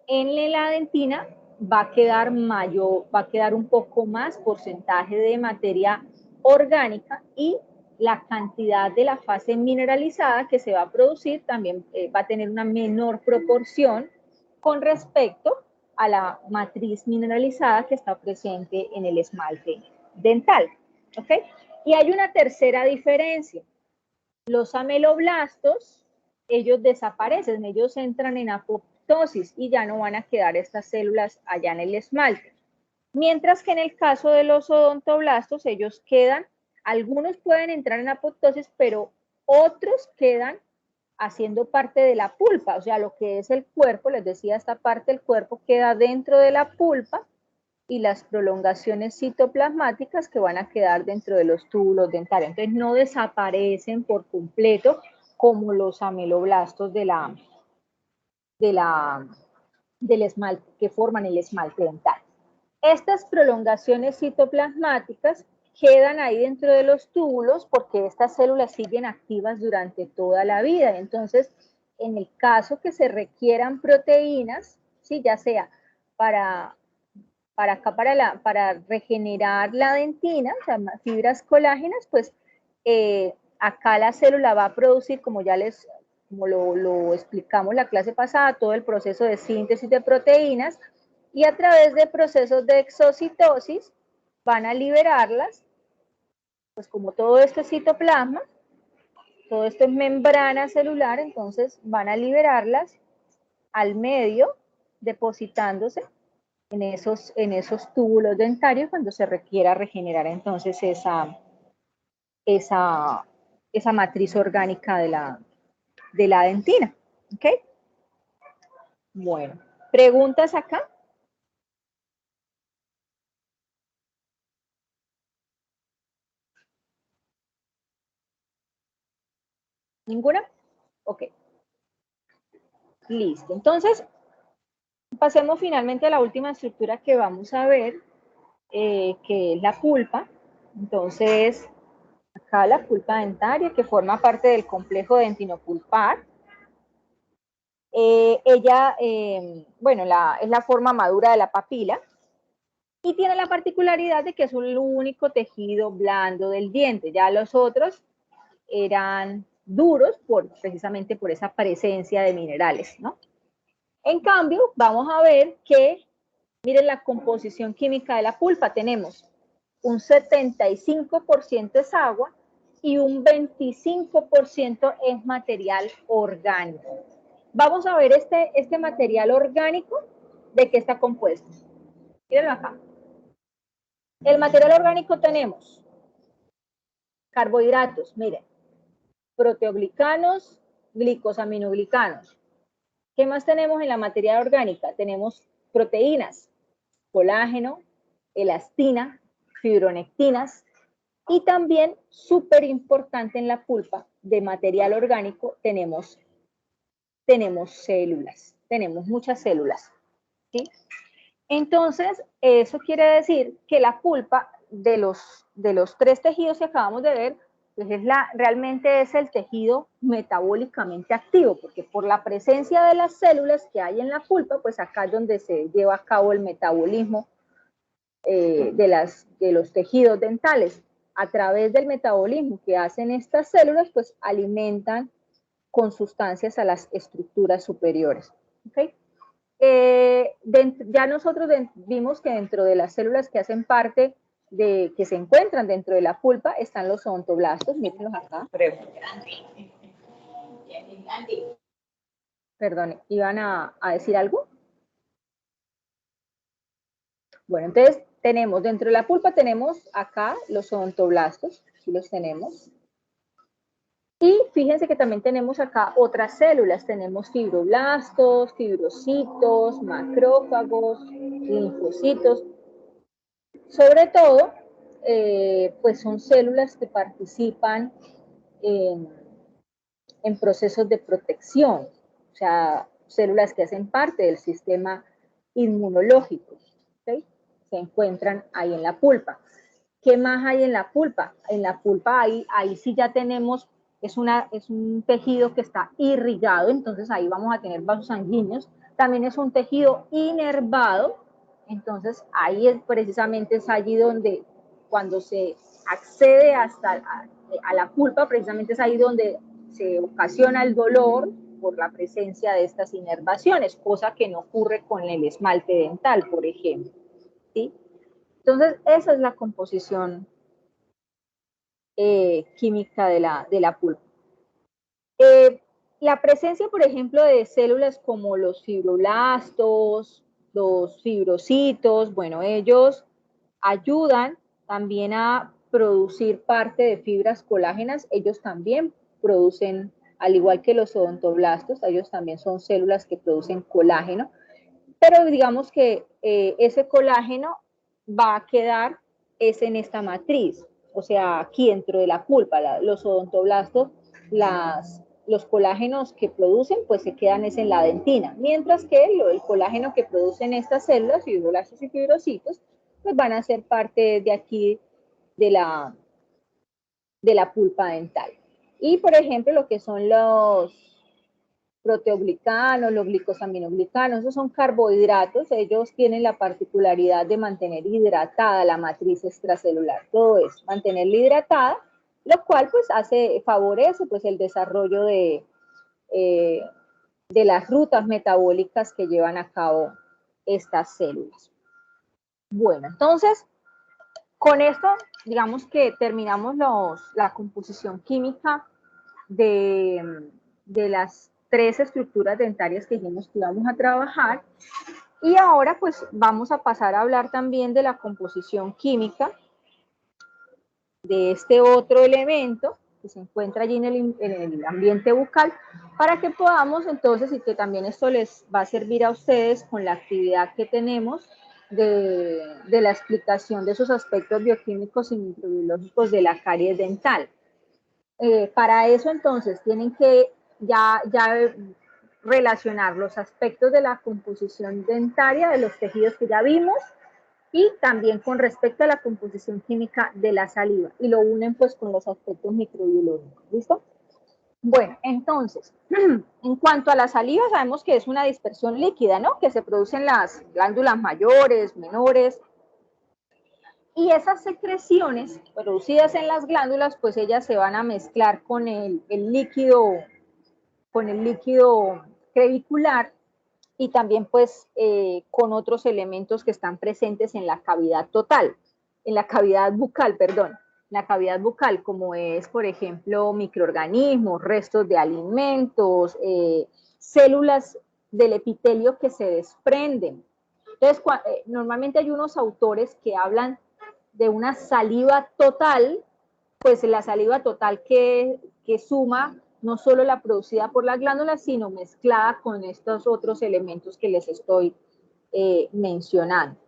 en la dentina va a quedar un poco más porcentaje de materia orgánica y la cantidad de la fase mineralizada que se va a producir también va a tener una menor proporción con respecto a la matriz mineralizada que está presente en el esmalte dental. ¿Ok? Y hay una tercera diferencia. Los ameloblastos, ellos desaparecen, ellos entran en apoptosis y ya no van a quedar estas células allá en el esmalte. Mientras que en el caso de los odontoblastos, ellos quedan, algunos pueden entrar en apoptosis, pero otros quedan haciendo parte de la pulpa, o sea, lo que es el cuerpo, les decía, esta parte del cuerpo queda dentro de la pulpa y las prolongaciones citoplasmáticas que van a quedar dentro de los túbulos dentarios. Entonces no desaparecen por completo como los ameloblastos del esmalte, que forman el esmalte dental. Estas prolongaciones citoplasmáticas quedan ahí dentro de los túbulos porque estas células siguen activas durante toda la vida. Entonces, en el caso que se requieran proteínas, ¿sí? Ya sea para regenerar la dentina, o sea, fibras colágenas, pues acá la célula va a producir, como lo explicamos la clase pasada, todo el proceso de síntesis de proteínas, y a través de procesos de exocitosis van a liberarlas, pues como todo esto es citoplasma, todo esto es membrana celular, entonces van a liberarlas al medio, depositándose en esos túbulos dentarios cuando se requiera regenerar entonces esa matriz orgánica de la dentina. ¿Ok? Bueno, ¿preguntas acá? ¿Ninguna? Ok. Listo. Entonces, pasemos finalmente a la última estructura que vamos a ver, que es la pulpa. Entonces, acá la pulpa dentaria, que forma parte del complejo dentinopulpar. Ella, bueno, es la forma madura de la papila y tiene la particularidad de que es el único tejido blando del diente. Ya los otros eran duros precisamente por esa presencia de minerales, ¿no? En cambio, vamos a ver que, miren la composición química de la pulpa. Tenemos un 75% es agua y un 25% es material orgánico. Vamos a ver este material orgánico, ¿de qué está compuesto? Mírenlo acá. El material orgánico tenemos carbohidratos, miren, proteoglicanos, glicosaminoglicanos. ¿Qué más tenemos en la materia orgánica? Tenemos proteínas, colágeno, elastina, fibronectinas y también, súper importante en la pulpa de material orgánico, tenemos células, tenemos muchas células, ¿sí? Entonces, eso quiere decir que la pulpa de los tres tejidos que acabamos de ver, pues realmente es el tejido metabólicamente activo, porque por la presencia de las células que hay en la pulpa, pues acá es donde se lleva a cabo el metabolismo de los tejidos dentales. A través del metabolismo que hacen estas células, pues alimentan con sustancias a las estructuras superiores. ¿Okay? Ya nosotros vimos que dentro de las células que hacen parte que se encuentran dentro de la pulpa están los odontoblastos, mírenlos acá. Perdón, ¿iban a decir algo? Bueno, entonces dentro de la pulpa tenemos acá los odontoblastos, aquí los tenemos. Y fíjense que también tenemos acá otras células, tenemos fibroblastos, fibrocitos, macrófagos, linfocitos. Sobre todo, pues son células que participan en procesos de protección, o sea, células que hacen parte del sistema inmunológico, ¿okay? Se encuentran ahí en la pulpa. ¿Qué más hay en la pulpa? En la pulpa ahí sí ya tenemos, es un tejido que está irrigado, entonces ahí vamos a tener vasos sanguíneos. También es un tejido inervado, entonces ahí precisamente es allí donde cuando se accede hasta a la pulpa, precisamente es ahí donde se ocasiona el dolor por la presencia de estas inervaciones, cosa que no ocurre con el esmalte dental, por ejemplo, ¿sí? Entonces, esa es la composición química de la pulpa. La presencia, por ejemplo, de células como los fibroblastos, los fibrocitos, bueno, ellos ayudan también a producir parte de fibras colágenas. Ellos también producen, al igual que los odontoblastos, ellos también son células que producen colágeno. Pero digamos que ese colágeno va a quedar es en esta matriz, o sea, aquí dentro de la pulpa, los odontoblastos, los colágenos que producen, pues se quedan es en la dentina, mientras que el colágeno que producen estas células, fibroblastos y fibrocitos, pues van a ser parte de aquí de la pulpa dental. Y, por ejemplo, lo que son los proteoglicanos, los glicosaminoglicanos, esos son carbohidratos, ellos tienen la particularidad de mantener hidratada la matriz extracelular, todo es mantenerla hidratada, lo cual pues favorece pues el desarrollo de las rutas metabólicas que llevan a cabo estas células. Bueno, entonces, con esto, digamos que terminamos la composición química de las 3 estructuras dentarias que dijimos que íbamos a trabajar. Y ahora pues vamos a pasar a hablar también de la composición química de este otro elemento que se encuentra allí en el ambiente bucal, para que podamos entonces, y que también esto les va a servir a ustedes con la actividad que tenemos de la explicación de esos aspectos bioquímicos y microbiológicos de la caries dental. Para eso entonces tienen que ya relacionar los aspectos de la composición dentaria de los tejidos que ya vimos y también con respecto a la composición química de la saliva y lo unen pues con los aspectos microbiológicos. ¿Listo? Bueno, entonces, en cuanto a la saliva, sabemos que es una dispersión líquida, ¿no? Que se produce en las glándulas mayores, menores. Y esas secreciones producidas en las glándulas, pues ellas se van a mezclar con el líquido crevicular y también pues con otros elementos que están presentes en la cavidad total, en la cavidad bucal, perdón, la cavidad bucal, como es, por ejemplo, microorganismos, restos de alimentos, células del epitelio que se desprenden. Entonces, normalmente hay unos autores que hablan de una saliva total, pues la saliva total que suma no solo la producida por las glándulas, sino mezclada con estos otros elementos que les estoy mencionando.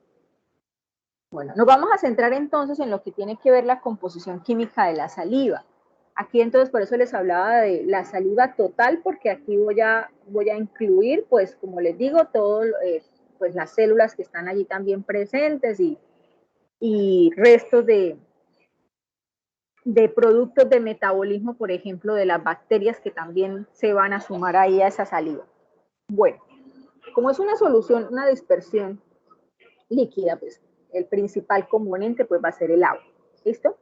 Bueno, nos vamos a centrar entonces en lo que tiene que ver la composición química de la saliva. Aquí entonces por eso les hablaba de la saliva total, porque aquí voy a incluir, pues como les digo, todo, pues las células que están allí también presentes y restos de productos de metabolismo, por ejemplo, de las bacterias que también se van a sumar ahí a esa saliva. Bueno, como es una solución, una dispersión líquida, pues el principal componente pues va a ser el agua, ¿listo?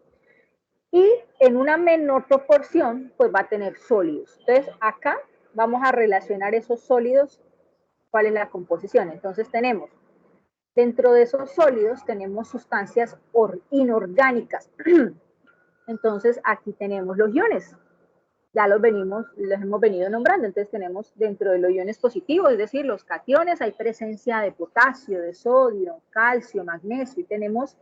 Y en una menor proporción pues va a tener sólidos. Entonces acá vamos a relacionar esos sólidos, ¿cuál es la composición? Entonces tenemos, dentro de esos sólidos tenemos sustancias inorgánicas. Entonces aquí tenemos los iones, ya los hemos venido nombrando. Entonces tenemos dentro de los iones positivos, es decir, los cationes, hay presencia de potasio, de sodio, calcio, magnesio, y tenemos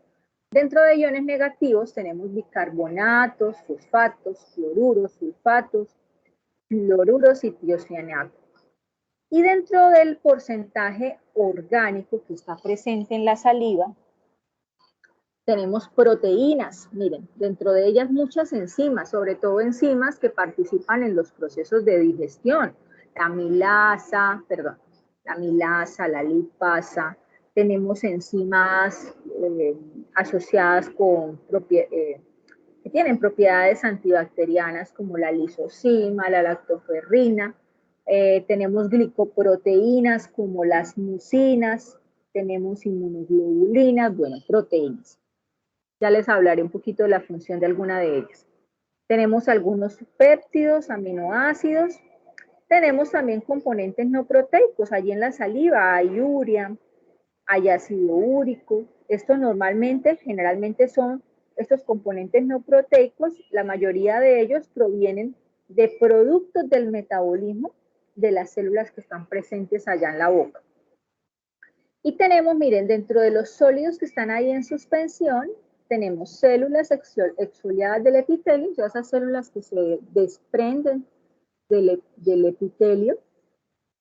dentro de iones negativos tenemos bicarbonatos, fosfatos, cloruros, sulfatos, fluoruros y tiocianato. Y dentro del porcentaje orgánico que está presente en la saliva, tenemos proteínas, miren, dentro de ellas muchas enzimas, sobre todo enzimas que participan en los procesos de digestión, la milasa, la lipasa, tenemos enzimas asociadas con que tienen propiedades antibacterianas como la lisozima, la lactoferrina, tenemos glicoproteínas como las mucinas, tenemos inmunoglobulinas, bueno, proteínas. Ya les hablaré un poquito de la función de alguna de ellas. Tenemos algunos péptidos, aminoácidos. Tenemos también componentes no proteicos. Allí en la saliva hay urea, hay ácido úrico. Esto generalmente son estos componentes no proteicos. La mayoría de ellos provienen de productos del metabolismo de las células que están presentes allá en la boca. Y tenemos, miren, dentro de los sólidos que están ahí en suspensión, tenemos células exfoliadas del epitelio, o sea, esas células que se desprenden del epitelio,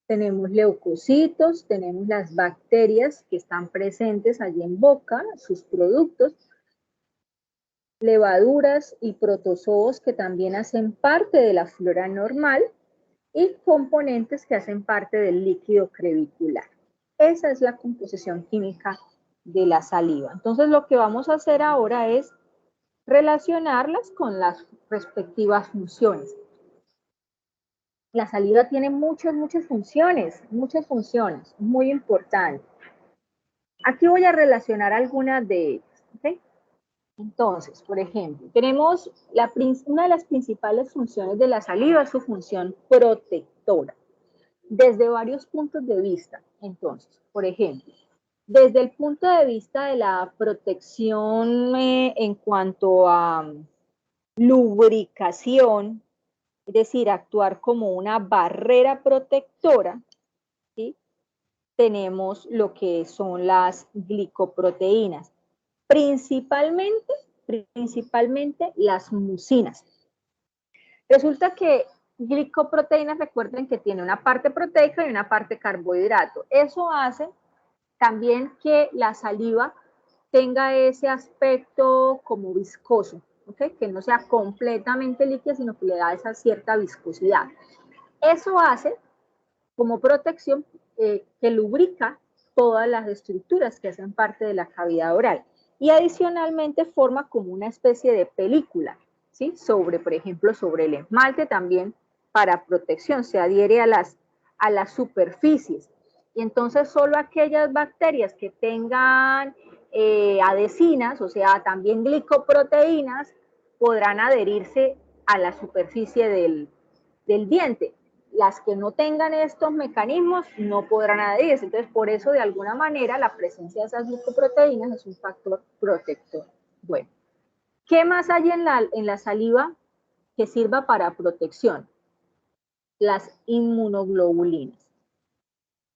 Tenemos leucocitos, tenemos las bacterias que están presentes allí en boca, sus productos, levaduras y protozoos que también hacen parte de la flora normal y componentes que hacen parte del líquido crevicular. Esa es la composición química de la saliva. Entonces lo que vamos a hacer ahora es relacionarlas con las respectivas funciones. La saliva tiene muchas funciones, muy importantes. Aquí voy a relacionar algunas de ellas, ¿ok? Entonces, por ejemplo, tenemos una de las principales funciones de la saliva es su función protectora, desde varios puntos de vista. Entonces, por ejemplo, desde el punto de vista de la protección en cuanto a lubricación, es decir, actuar como una barrera protectora, ¿sí? Tenemos lo que son las glicoproteínas, principalmente las mucinas. Resulta que glicoproteínas, recuerden que tiene una parte proteica y una parte carbohidrato. Eso hace también que la saliva tenga ese aspecto como viscoso, ¿okay? Que no sea completamente líquida, sino que le da esa cierta viscosidad. Eso hace como protección que lubrica todas las estructuras que hacen parte de la cavidad oral. Y adicionalmente forma como una especie de película, ¿sí? Por ejemplo, sobre el esmalte también para protección, se adhiere a las superficies. Y entonces solo aquellas bacterias que tengan adhesinas, o sea, también glicoproteínas, podrán adherirse a la superficie del diente. Las que no tengan estos mecanismos no podrán adherirse. Entonces, por eso, de alguna manera, la presencia de esas glicoproteínas es un factor protector. Bueno, ¿qué más hay en la saliva que sirva para protección? Las inmunoglobulinas.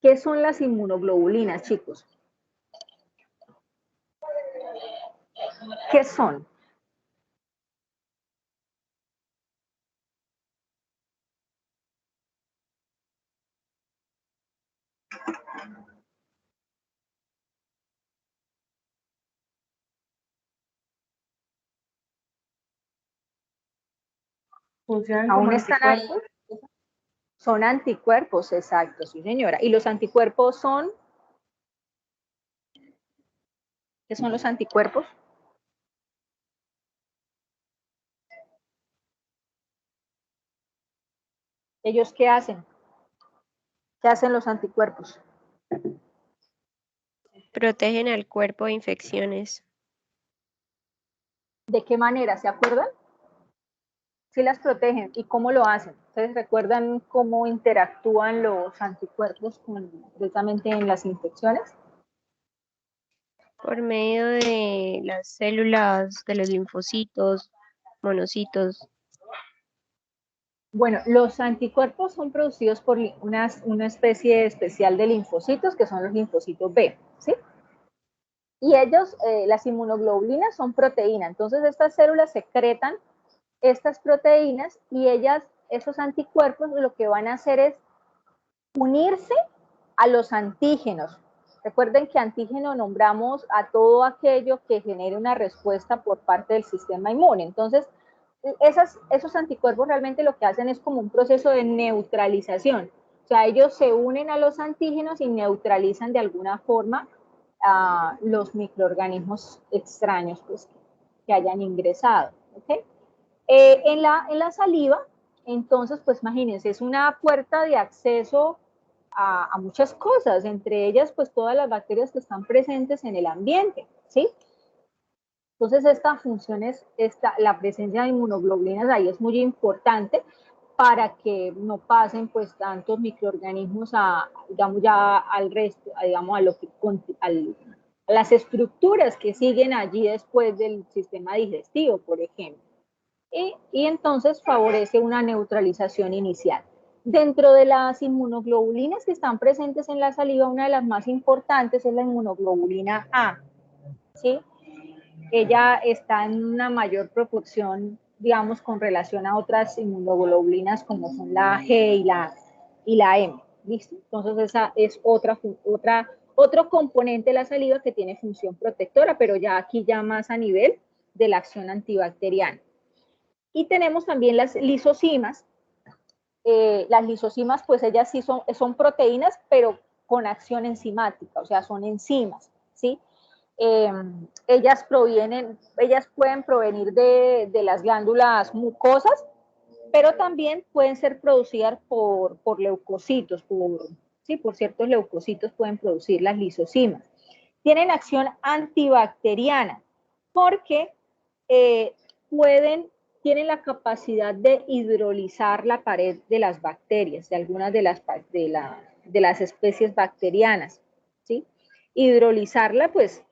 ¿Qué son las inmunoglobulinas, chicos? ¿Qué son? Funcionan ¿Aún como están ahí? anticuerpos. Son anticuerpos, exacto, sí señora. ¿Y los anticuerpos son? ¿Qué son los anticuerpos? ¿Ellos qué hacen? ¿Qué hacen los anticuerpos? Protegen al cuerpo de infecciones. ¿De qué manera? ¿Se acuerdan? Sí las protegen. ¿Y cómo lo hacen? ¿Ustedes recuerdan cómo interactúan los anticuerpos directamente en las infecciones? Por medio de las células, de los linfocitos, monocitos. Bueno, los anticuerpos son producidos por una especie especial de linfocitos, que son los linfocitos B, ¿sí? Y ellos, las inmunoglobulinas son proteínas. Entonces, estas células secretan estas proteínas y esos anticuerpos, lo que van a hacer es unirse a los antígenos. Recuerden que antígeno nombramos a todo aquello que genere una respuesta por parte del sistema inmune. Entonces, esos anticuerpos realmente lo que hacen es como un proceso de neutralización. O sea, ellos se unen a los antígenos y neutralizan de alguna forma los microorganismos extraños pues, que hayan ingresado. ¿Okay? En la saliva, entonces, pues imagínense, es una puerta de acceso a muchas cosas, entre ellas, pues todas las bacterias que están presentes en el ambiente, ¿sí? Entonces, esta función la presencia de inmunoglobulinas ahí es muy importante para que no pasen, pues, tantos microorganismos digamos, ya al resto, digamos, a las estructuras que siguen allí después del sistema digestivo, por ejemplo. Y entonces favorece una neutralización inicial. Dentro de las inmunoglobulinas que están presentes en la saliva, una de las más importantes es la inmunoglobulina A, ¿sí? Ella está en una mayor proporción, digamos, con relación a otras inmunoglobulinas como son la G y la M. ¿Listo? Entonces esa es otro componente de la saliva que tiene función protectora, pero ya aquí ya más a nivel de la acción antibacteriana. Y tenemos también las lisosimas. Las lisosimas, pues ellas sí son proteínas, pero con acción enzimática, o sea, son enzimas, ¿sí? Ellas pueden provenir de las glándulas mucosas, pero también pueden ser producidas por leucocitos, por ciertos leucocitos pueden producir las lisosimas. Tienen acción antibacteriana porque tienen la capacidad de hidrolizar la pared de las bacterias, de algunas de las especies bacterianas, ¿sí? Hidrolizarla, pues,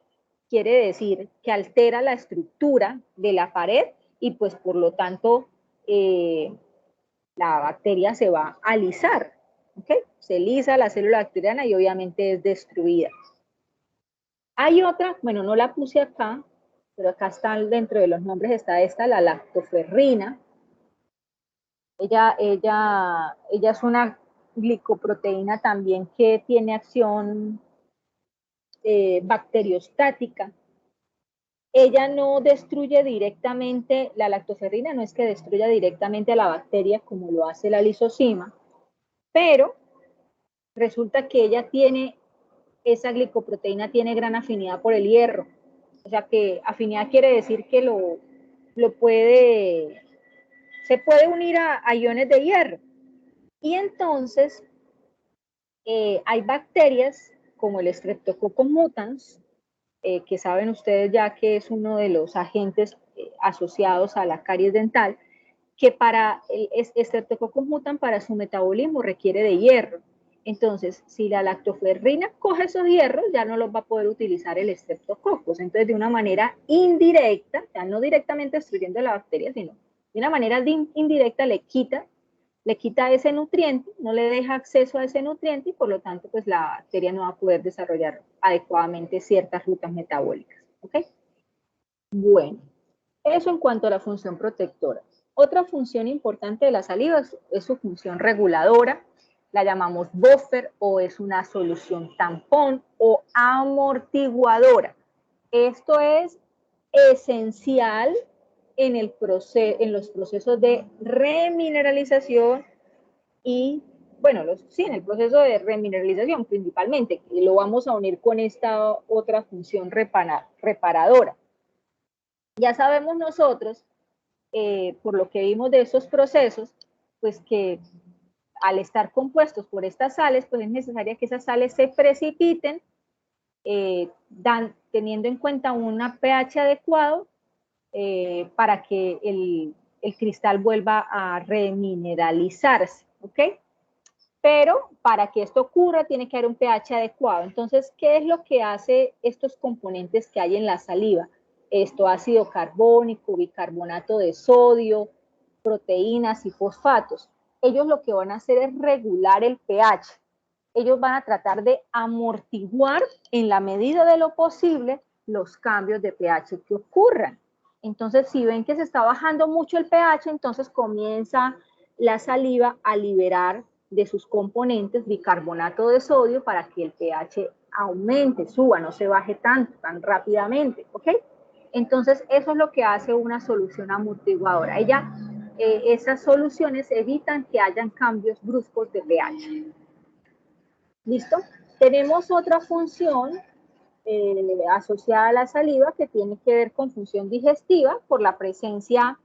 quiere decir que altera la estructura de la pared y, pues, por lo tanto, la bacteria se va a lisar, ¿ok? Se lisa la célula bacteriana y obviamente es destruida. Hay otra, bueno, no la puse acá, pero acá está dentro de los nombres, está esta, la lactoferrina. Ella es una glicoproteína también que tiene acción bacteriostática. Ella no destruye directamente, la lactoferrina no es que destruya directamente a la bacteria como lo hace la lisosima, pero resulta que esa glicoproteína tiene gran afinidad por el hierro. O sea que afinidad quiere decir que se puede unir a iones de hierro. Y entonces hay bacterias como el Streptococcus mutans, que saben ustedes ya que es uno de los agentes asociados a la caries dental, que para el Streptococcus mutans, para su metabolismo requiere de hierro. Entonces, si la lactoferrina coge esos hierros, ya no los va a poder utilizar el Streptococcus. Entonces, de una manera indirecta, ya no directamente destruyendo la bacteria, sino de una manera indirecta le quita ese nutriente, no le deja acceso a ese nutriente y por lo tanto, pues la bacteria no va a poder desarrollar adecuadamente ciertas rutas metabólicas. ¿Ok? Bueno, eso en cuanto a la función protectora. Otra función importante de la saliva es su función reguladora, la llamamos buffer o es una solución tampón o amortiguadora. Esto es esencial en los procesos de remineralización y, bueno, en el proceso de remineralización principalmente, y lo vamos a unir con esta otra función reparadora. Ya sabemos nosotros, por lo que vimos de esos procesos, pues que al estar compuestos por estas sales, pues es necesario que esas sales se precipiten, teniendo en cuenta un pH adecuado para que el cristal vuelva a remineralizarse, ¿ok? Pero para que esto ocurra tiene que haber un pH adecuado. Entonces, ¿qué es lo que hace estos componentes que hay en la saliva? Esto, ácido carbónico, bicarbonato de sodio, proteínas y fosfatos. Ellos lo que van a hacer es regular el pH. Ellos van a tratar de amortiguar en la medida de lo posible los cambios de pH que ocurran. Entonces, si ven que se está bajando mucho el pH, entonces comienza la saliva a liberar de sus componentes bicarbonato de sodio para que el pH aumente, suba, no se baje tan rápidamente, ¿ok? Entonces, eso es lo que hace una solución amortiguadora. Esas soluciones evitan que hayan cambios bruscos de pH. ¿Listo? Tenemos otra función asociada a la saliva que tiene que ver con función digestiva por la presencia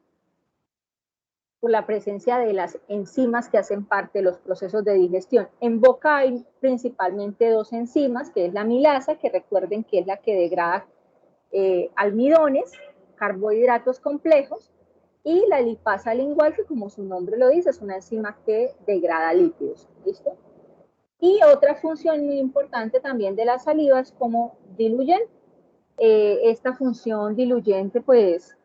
de las enzimas que hacen parte de los procesos de digestión. En boca hay principalmente dos enzimas, que es la amilasa, que recuerden que es la que degrada almidones, carbohidratos complejos, y la lipasa lingual, que como su nombre lo dice, es una enzima que degrada lípidos. ¿Listo? Y otra función muy importante también de la saliva es como diluyente. Esta función diluyente, pues,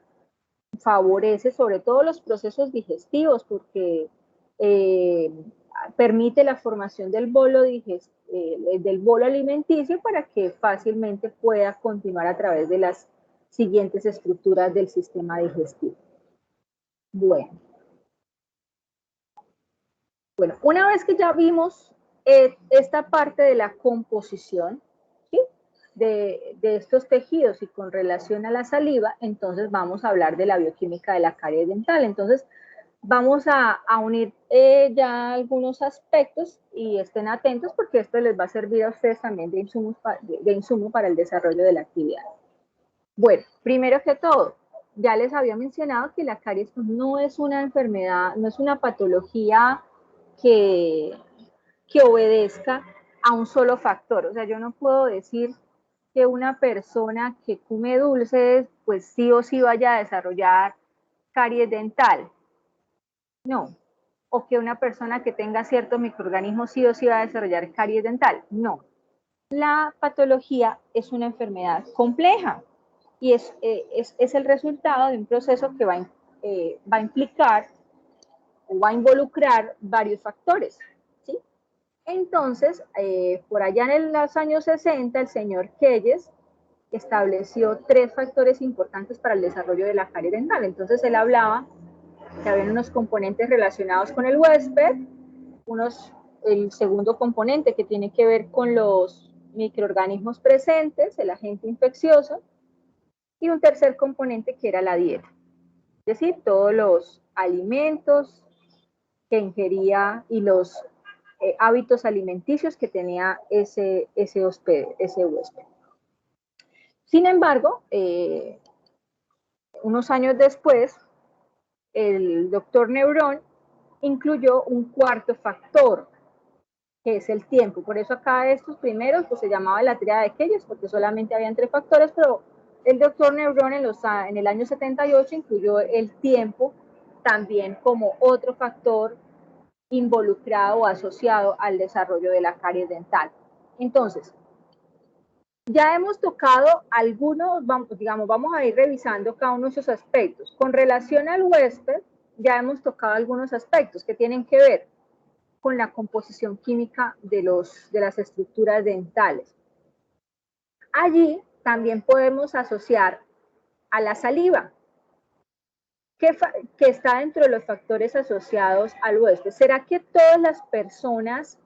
favorece sobre todo los procesos digestivos porque permite la formación del bolo alimenticio para que fácilmente pueda continuar a través de las siguientes estructuras del sistema digestivo. Bueno, una vez que ya vimos esta parte de la composición, ¿sí?, de estos tejidos y con relación a la saliva, entonces vamos a hablar de la bioquímica de la caries dental. Entonces, vamos a unir ya algunos aspectos y estén atentos porque esto les va a servir a ustedes también de insumo para el desarrollo de la actividad. Bueno, primero que todo, ya les había mencionado que la caries no es una enfermedad, no es una patología que obedezca a un solo factor. O sea, yo no puedo decir que una persona que come dulces, pues sí o sí vaya a desarrollar caries dental. No. O que una persona que tenga ciertos microorganismos sí o sí va a desarrollar caries dental. No. La patología es una enfermedad compleja y es el resultado de un proceso que va a implicar o va a involucrar varios factores, ¿sí? Entonces, por allá en los años 60, el señor Keyes estableció 3 factores importantes para el desarrollo de la caries dental. Entonces, él hablaba que había unos componentes relacionados con el huésped, el segundo componente que tiene que ver con los microorganismos presentes, el agente infeccioso, y un tercer componente que era la dieta. Es decir, todos los alimentos que ingería y los hábitos alimenticios que tenía ese huésped. Sin embargo, unos años después, el doctor Neurón incluyó un cuarto factor, que es el tiempo. Por eso acá estos primeros pues se llamaba la tríada de Keyes, porque solamente habían 3 factores, pero el doctor Neurón en el año 78 incluyó el tiempo también como otro factor involucrado o asociado al desarrollo de la caries dental. Entonces, ya hemos tocado algunos, vamos a ir revisando cada uno de esos aspectos. Con relación al huésped, ya hemos tocado algunos aspectos que tienen que ver con la composición química de las estructuras dentales. Allí también podemos asociar a la saliva, que está dentro de los factores asociados al huésped. ¿Será que todas las personas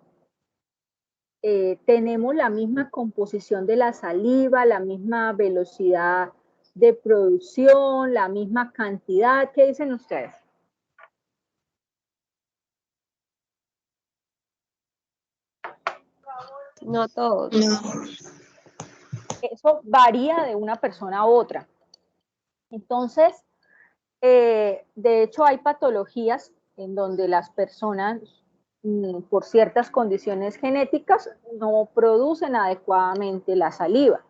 tenemos la misma composición de la saliva, la misma velocidad de producción, la misma cantidad? ¿Qué dicen ustedes? No todos. No. Eso varía de una persona a otra. Entonces, de hecho, hay patologías en donde las personas, por ciertas condiciones genéticas, no producen adecuadamente la saliva.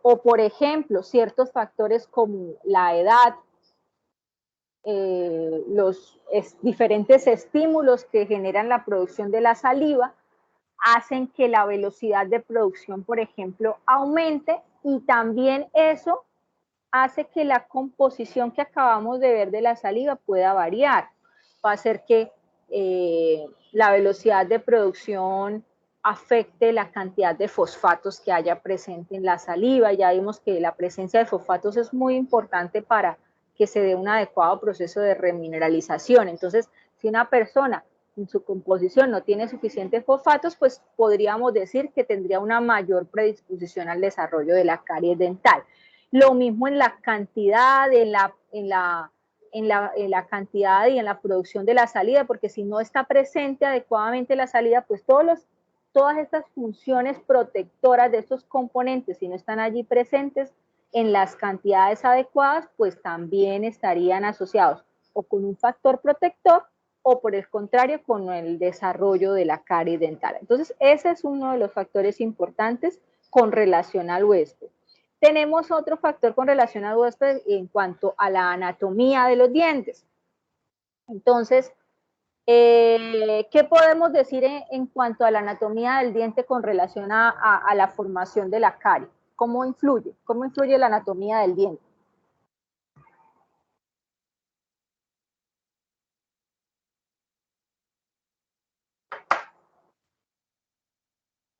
O, por ejemplo, ciertos factores como la edad, los diferentes estímulos que generan la producción de la saliva, hacen que la velocidad de producción, por ejemplo, aumente, y también eso hace que la composición que acabamos de ver de la saliva pueda variar. Va a hacer que la velocidad de producción afecte la cantidad de fosfatos que haya presente en la saliva. Ya vimos que la presencia de fosfatos es muy importante para que se dé un adecuado proceso de remineralización. Entonces, si una persona en su composición no tiene suficientes fosfatos, pues podríamos decir que tendría una mayor predisposición al desarrollo de la caries dental. Lo mismo en la cantidad, en la cantidad y en la producción de la salida, porque si no está presente adecuadamente la salida, pues todas estas funciones protectoras de estos componentes, si no están allí presentes en las cantidades adecuadas, pues también estarían asociados o con un factor protector o por el contrario con el desarrollo de la caries dental. Entonces, ese es uno de los factores importantes con relación al huésped. Tenemos otro factor con relación al huésped en cuanto a la anatomía de los dientes. Entonces, ¿qué podemos decir en cuanto a la anatomía del diente con relación a la formación de la caries? ¿Cómo influye? ¿Cómo influye la anatomía del diente?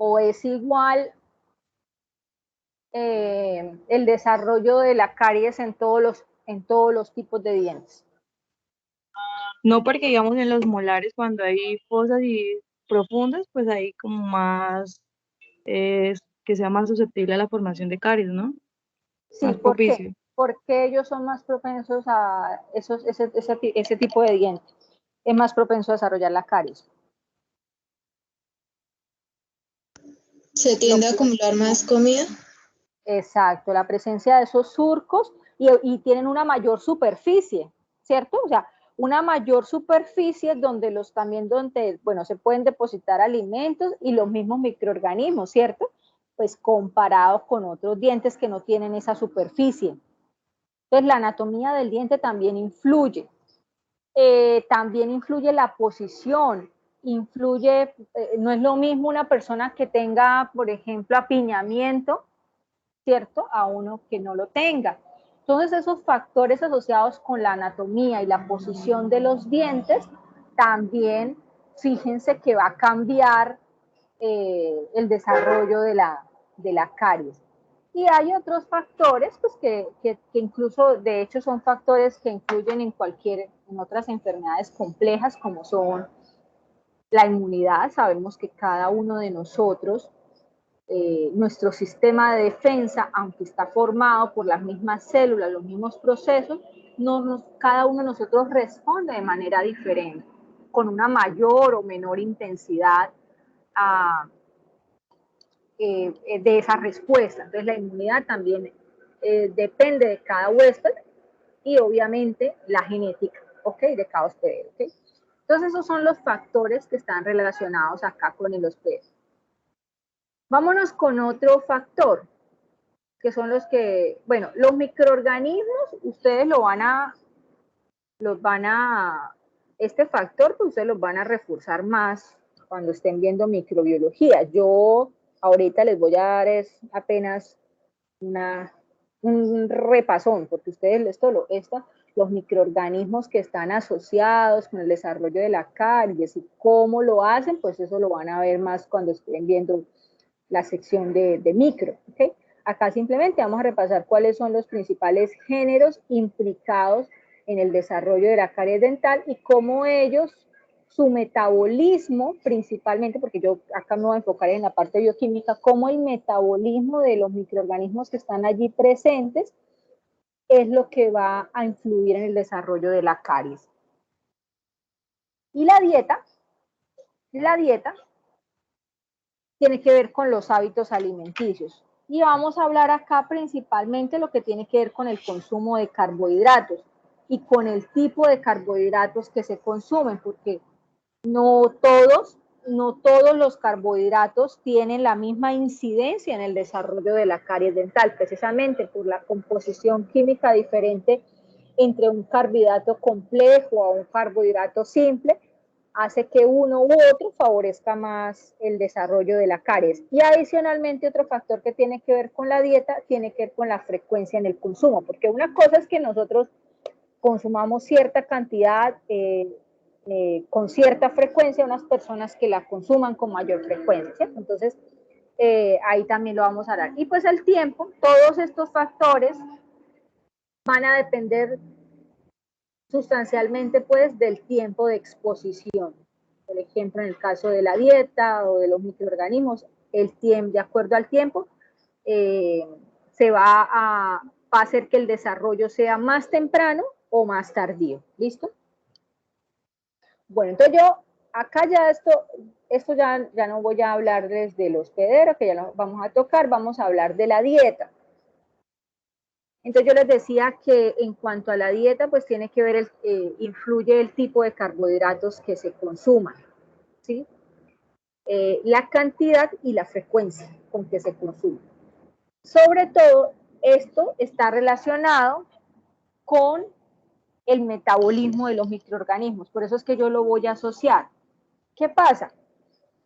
¿O es igual el desarrollo de la caries en todos los tipos de dientes? No, porque digamos en los molares cuando hay fosas y profundas, pues hay como más, que sea más susceptible a la formación de caries, ¿no? Sí, Más ¿por qué? propicio. Porque ellos son más propensos a ese tipo de diente. Es más propenso a desarrollar la caries. ¿Se tiende a acumular más comida? Exacto, la presencia de esos surcos y tienen una mayor superficie, ¿cierto? O sea, una mayor superficie donde bueno, se pueden depositar alimentos y los mismos microorganismos, ¿cierto? Pues comparados con otros dientes que no tienen esa superficie. Entonces, la anatomía del diente también influye. También influye la posición, no es lo mismo una persona que tenga, por ejemplo, apiñamiento, ¿cierto? A uno que no lo tenga. Entonces, esos factores asociados con la anatomía y la posición de los dientes, también fíjense que va a cambiar el desarrollo de la caries. Y hay otros factores, pues que incluso, de hecho, son factores que influyen en otras enfermedades complejas, como son la inmunidad. Sabemos que cada uno de nosotros, nuestro sistema de defensa, aunque está formado por las mismas células, los mismos procesos, cada uno de nosotros responde de manera diferente, con una mayor o menor intensidad de esa respuesta. Entonces, la inmunidad también depende de cada huésped y obviamente la genética, ¿ok? De cada hospedero, ¿ok? Entonces, esos son los factores que están relacionados acá con el hospedero. Vámonos con otro factor, que son bueno, los microorganismos, ustedes este factor, pues ustedes los van a reforzar más cuando estén viendo microbiología. Yo ahorita les voy a dar apenas un repasón, porque ustedes los microorganismos que están asociados con el desarrollo de la caries y cómo lo hacen, pues eso lo van a ver más cuando estén viendo la sección de micro, ¿ok? Acá simplemente vamos a repasar cuáles son los principales géneros implicados en el desarrollo de la caries dental y cómo su metabolismo principalmente, porque yo acá me voy a enfocar en la parte bioquímica, cómo el metabolismo de los microorganismos que están allí presentes es lo que va a influir en el desarrollo de la caries. Y la dieta tiene que ver con los hábitos alimenticios. Y vamos a hablar acá principalmente lo que tiene que ver con el consumo de carbohidratos y con el tipo de carbohidratos que se consumen, porque no todos los carbohidratos tienen la misma incidencia en el desarrollo de la caries dental, precisamente por la composición química diferente entre un carbohidrato complejo a un carbohidrato simple, hace que uno u otro favorezca más el desarrollo de la caries. Y adicionalmente otro factor que tiene que ver con la dieta tiene que ver con la frecuencia en el consumo, porque una cosa es que nosotros consumamos cierta cantidad con cierta frecuencia, unas personas que la consuman con mayor frecuencia, ¿cierto? Entonces, ahí también lo vamos a dar. Y pues el tiempo, todos estos factores van a depender sustancialmente pues del tiempo de exposición. Por ejemplo, en el caso de la dieta o de los microorganismos, de acuerdo al tiempo, va a hacer que el desarrollo sea más temprano o más tardío. ¿Listo? Bueno, entonces yo acá ya esto ya no voy a hablarles del hospedero, que ya lo vamos a tocar, vamos a hablar de la dieta. Entonces yo les decía que en cuanto a la dieta, pues tiene que ver, influye el tipo de carbohidratos que se consuman, ¿sí? La cantidad y la frecuencia con que se consume. Sobre todo, esto está relacionado con el metabolismo de los microorganismos, por eso es que yo lo voy a asociar. ¿Qué pasa?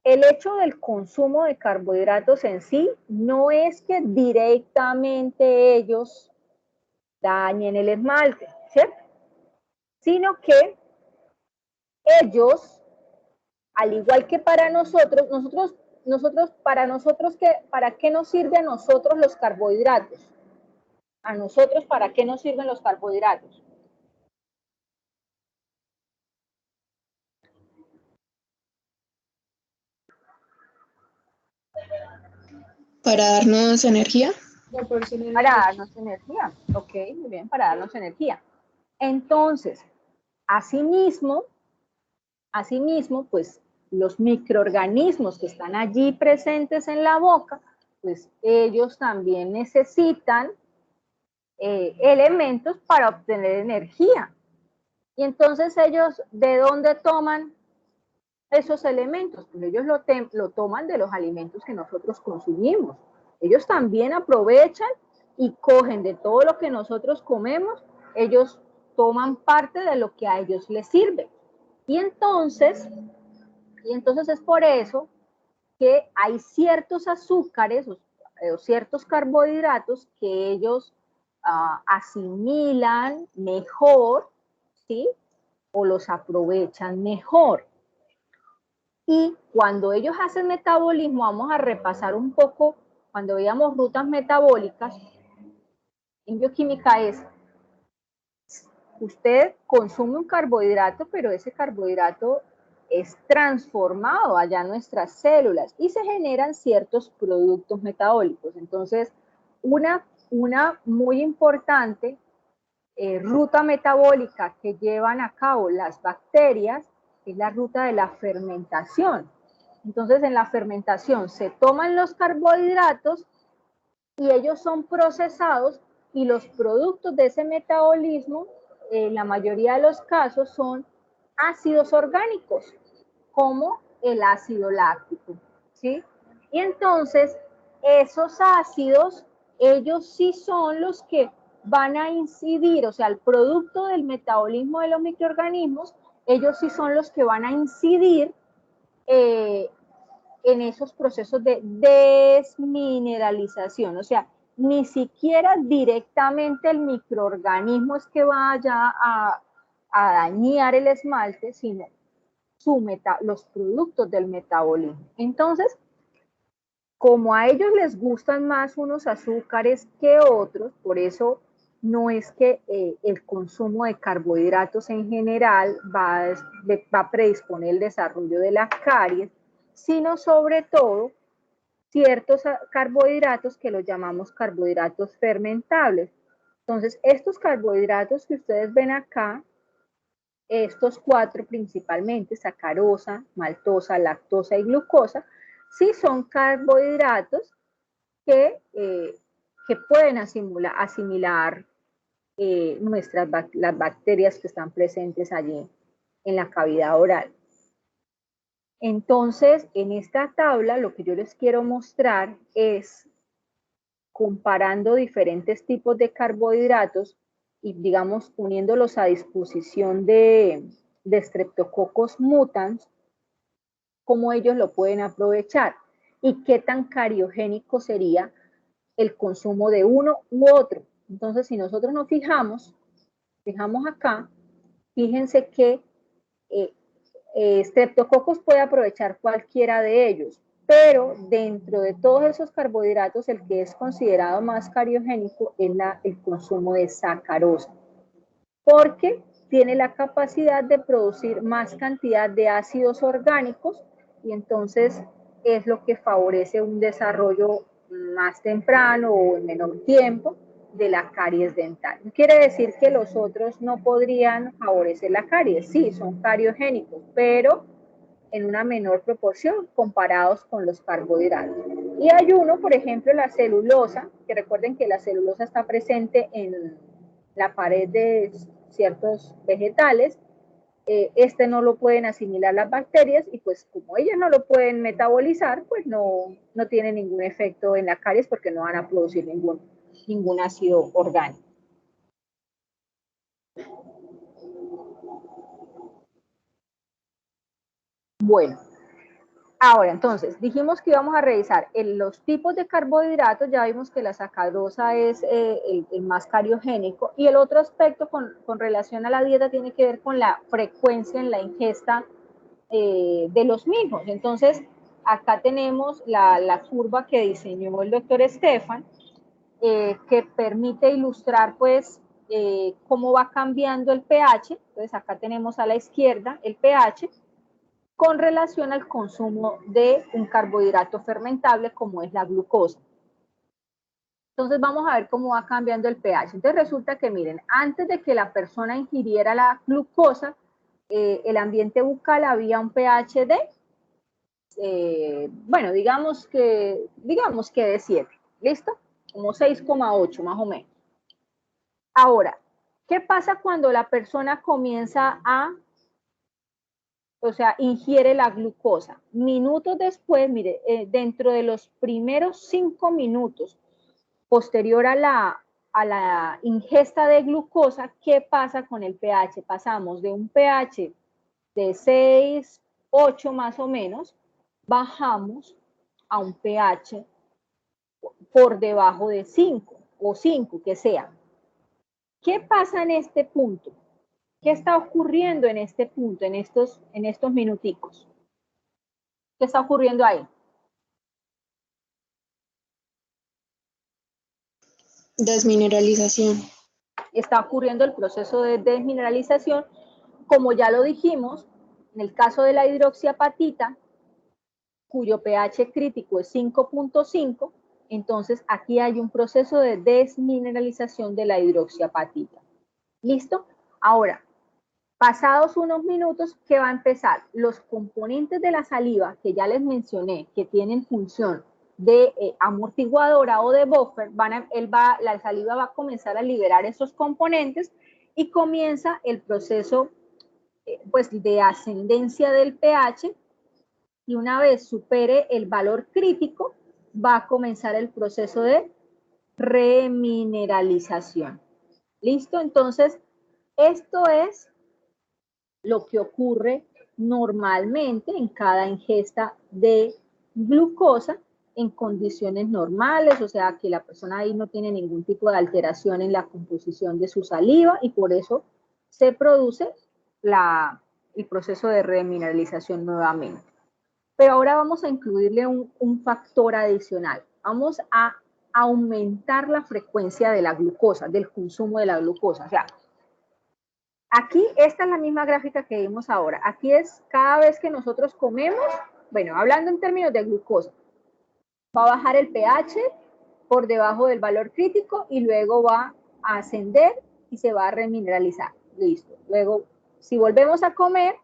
El hecho del consumo de carbohidratos en sí no es que directamente ellos dañen el esmalte, ¿cierto? Sino que ellos, al igual que para nosotros, ¿para qué nos sirven a nosotros los carbohidratos? A nosotros, ¿para qué nos sirven los carbohidratos? Para darnos energía. Para darnos energía. Ok, muy bien, para darnos energía. Entonces, asimismo, pues los microorganismos que están allí presentes en la boca, pues ellos también necesitan elementos para obtener energía. Y entonces ellos, ¿de dónde toman esos elementos? Pues ellos lo toman de los alimentos que nosotros consumimos. Ellos también aprovechan y cogen de todo lo que nosotros comemos, ellos toman parte de lo que a ellos les sirve. Y entonces es por eso que hay ciertos azúcares o ciertos carbohidratos que ellos asimilan mejor, ¿sí? O los aprovechan mejor. Y cuando ellos hacen metabolismo, vamos a repasar un poco, cuando veíamos rutas metabólicas, en bioquímica usted consume un carbohidrato, pero ese carbohidrato es transformado allá en nuestras células y se generan ciertos productos metabólicos. Entonces, una muy importante ruta metabólica que llevan a cabo las bacterias es la ruta de la fermentación. Entonces, en la fermentación se toman los carbohidratos y ellos son procesados y los productos de ese metabolismo, en la mayoría de los casos, son ácidos orgánicos, como el ácido láctico, ¿sí? Y entonces, esos ácidos, ellos sí son los que van a incidir, o sea, el producto del metabolismo de los microorganismos, ellos sí son los que van a incidir en esos procesos de desmineralización, o sea, ni siquiera directamente el microorganismo es que vaya a dañar el esmalte, sino los productos del metabolismo. Entonces, como a ellos les gustan más unos azúcares que otros, por eso no es que el consumo de carbohidratos en general va a predisponer el desarrollo de las caries, sino sobre todo ciertos carbohidratos que los llamamos carbohidratos fermentables. Entonces, estos carbohidratos que ustedes ven acá, estos 4 principalmente, sacarosa, maltosa, lactosa y glucosa, sí son carbohidratos que pueden asimilar las bacterias que están presentes allí en la cavidad oral. Entonces, en esta tabla lo que yo les quiero mostrar es, comparando diferentes tipos de carbohidratos y, digamos, poniéndolos a disposición de Streptococcus mutans, cómo ellos lo pueden aprovechar y qué tan cariogénico sería el consumo de uno u otro. Entonces, si nosotros nos fijamos acá, fíjense que Streptococcus puede aprovechar cualquiera de ellos, pero dentro de todos esos carbohidratos, el que es considerado más cariogénico es el consumo de sacarosa, porque tiene la capacidad de producir más cantidad de ácidos orgánicos y entonces es lo que favorece un desarrollo más temprano o en menor tiempo de la caries dental. No quiere decir que los otros no podrían favorecer la caries, sí, son cariogénicos, pero en una menor proporción comparados con los carbohidratos. Y hay uno, por ejemplo, la celulosa, que recuerden que la celulosa está presente en la pared de ciertos vegetales, este no lo pueden asimilar las bacterias y pues como ellas no lo pueden metabolizar, pues no tiene ningún efecto en la caries porque no van a producir ningún ácido orgánico. Bueno, ahora entonces, dijimos que íbamos a revisar los tipos de carbohidratos, ya vimos que la sacarosa es el más cariogénico, y el otro aspecto con relación a la dieta tiene que ver con la frecuencia en la ingesta de los mismos. Entonces, acá tenemos la curva que diseñó el doctor Estefan, que permite ilustrar pues cómo va cambiando el pH. Entonces, acá tenemos a la izquierda el pH, con relación al consumo de un carbohidrato fermentable como es la glucosa. Entonces vamos a ver cómo va cambiando el pH. Entonces resulta que, miren, antes de que la persona ingiriera la glucosa, el ambiente bucal había un pH de, bueno, digamos que de 7, ¿listo? Como 6,8 más o menos. Ahora, ¿qué pasa cuando la persona comienza ingiere la glucosa? Minutos después, mire, dentro de los primeros 5 minutos posterior a la ingesta de glucosa, ¿qué pasa con el pH? Pasamos de un pH de 6, 8 más o menos, bajamos a un pH por debajo de 5 o 5, que sea. ¿Qué pasa en este punto? ¿Qué está ocurriendo en este punto, en estos minuticos? ¿Qué está ocurriendo ahí? Desmineralización. Está ocurriendo el proceso de desmineralización, como ya lo dijimos, en el caso de la hidroxiapatita, cuyo pH crítico es 5.5, entonces aquí hay un proceso de desmineralización de la hidroxiapatita. ¿Listo? Ahora, pasados unos minutos, ¿qué va a empezar? Los componentes de la saliva, que ya les mencioné, que tienen función de amortiguadora o de buffer, la saliva va a comenzar a liberar esos componentes y comienza el proceso pues, de ascendencia del pH, y una vez supere el valor crítico, va a comenzar el proceso de remineralización. ¿Listo? Entonces, esto es lo que ocurre normalmente en cada ingesta de glucosa en condiciones normales, o sea que la persona ahí no tiene ningún tipo de alteración en la composición de su saliva y por eso se produce el proceso de remineralización nuevamente. Pero ahora vamos a incluirle un factor adicional. Vamos a aumentar la frecuencia de la glucosa, del consumo de la glucosa. O sea, aquí, esta es la misma gráfica que vimos ahora. Aquí es cada vez que nosotros comemos, bueno, hablando en términos de glucosa, va a bajar el pH por debajo del valor crítico y luego va a ascender y se va a remineralizar. Listo. Luego, si volvemos a comer,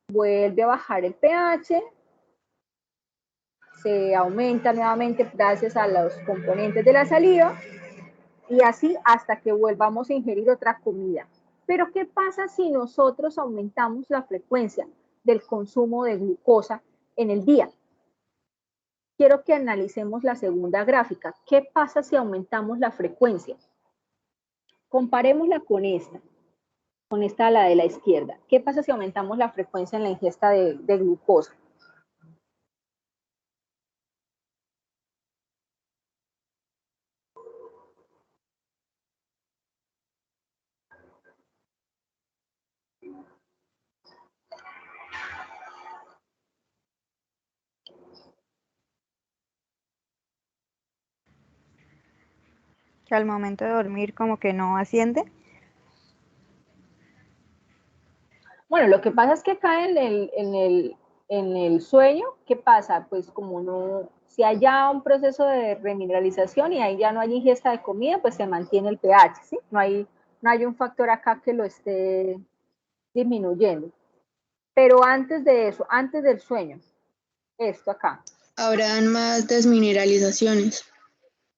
vuelve a bajar el pH, se aumenta nuevamente gracias a los componentes de la saliva y así hasta que volvamos a ingerir otra comida. Pero ¿qué pasa si nosotros aumentamos la frecuencia del consumo de glucosa en el día? Quiero que analicemos la segunda gráfica. ¿Qué pasa si aumentamos la frecuencia? Comparémosla con esta la de la izquierda. ¿Qué pasa si aumentamos la frecuencia en la ingesta de glucosa? Que al momento de dormir como que no asciende. Bueno, lo que pasa es que acá en el sueño, ¿qué pasa? Pues como no, si hay ya un proceso de remineralización y ahí ya no hay ingesta de comida, pues se mantiene el pH, ¿sí? No hay un factor acá que lo esté disminuyendo. Pero antes de eso, antes del sueño, esto acá. Habrán más desmineralizaciones.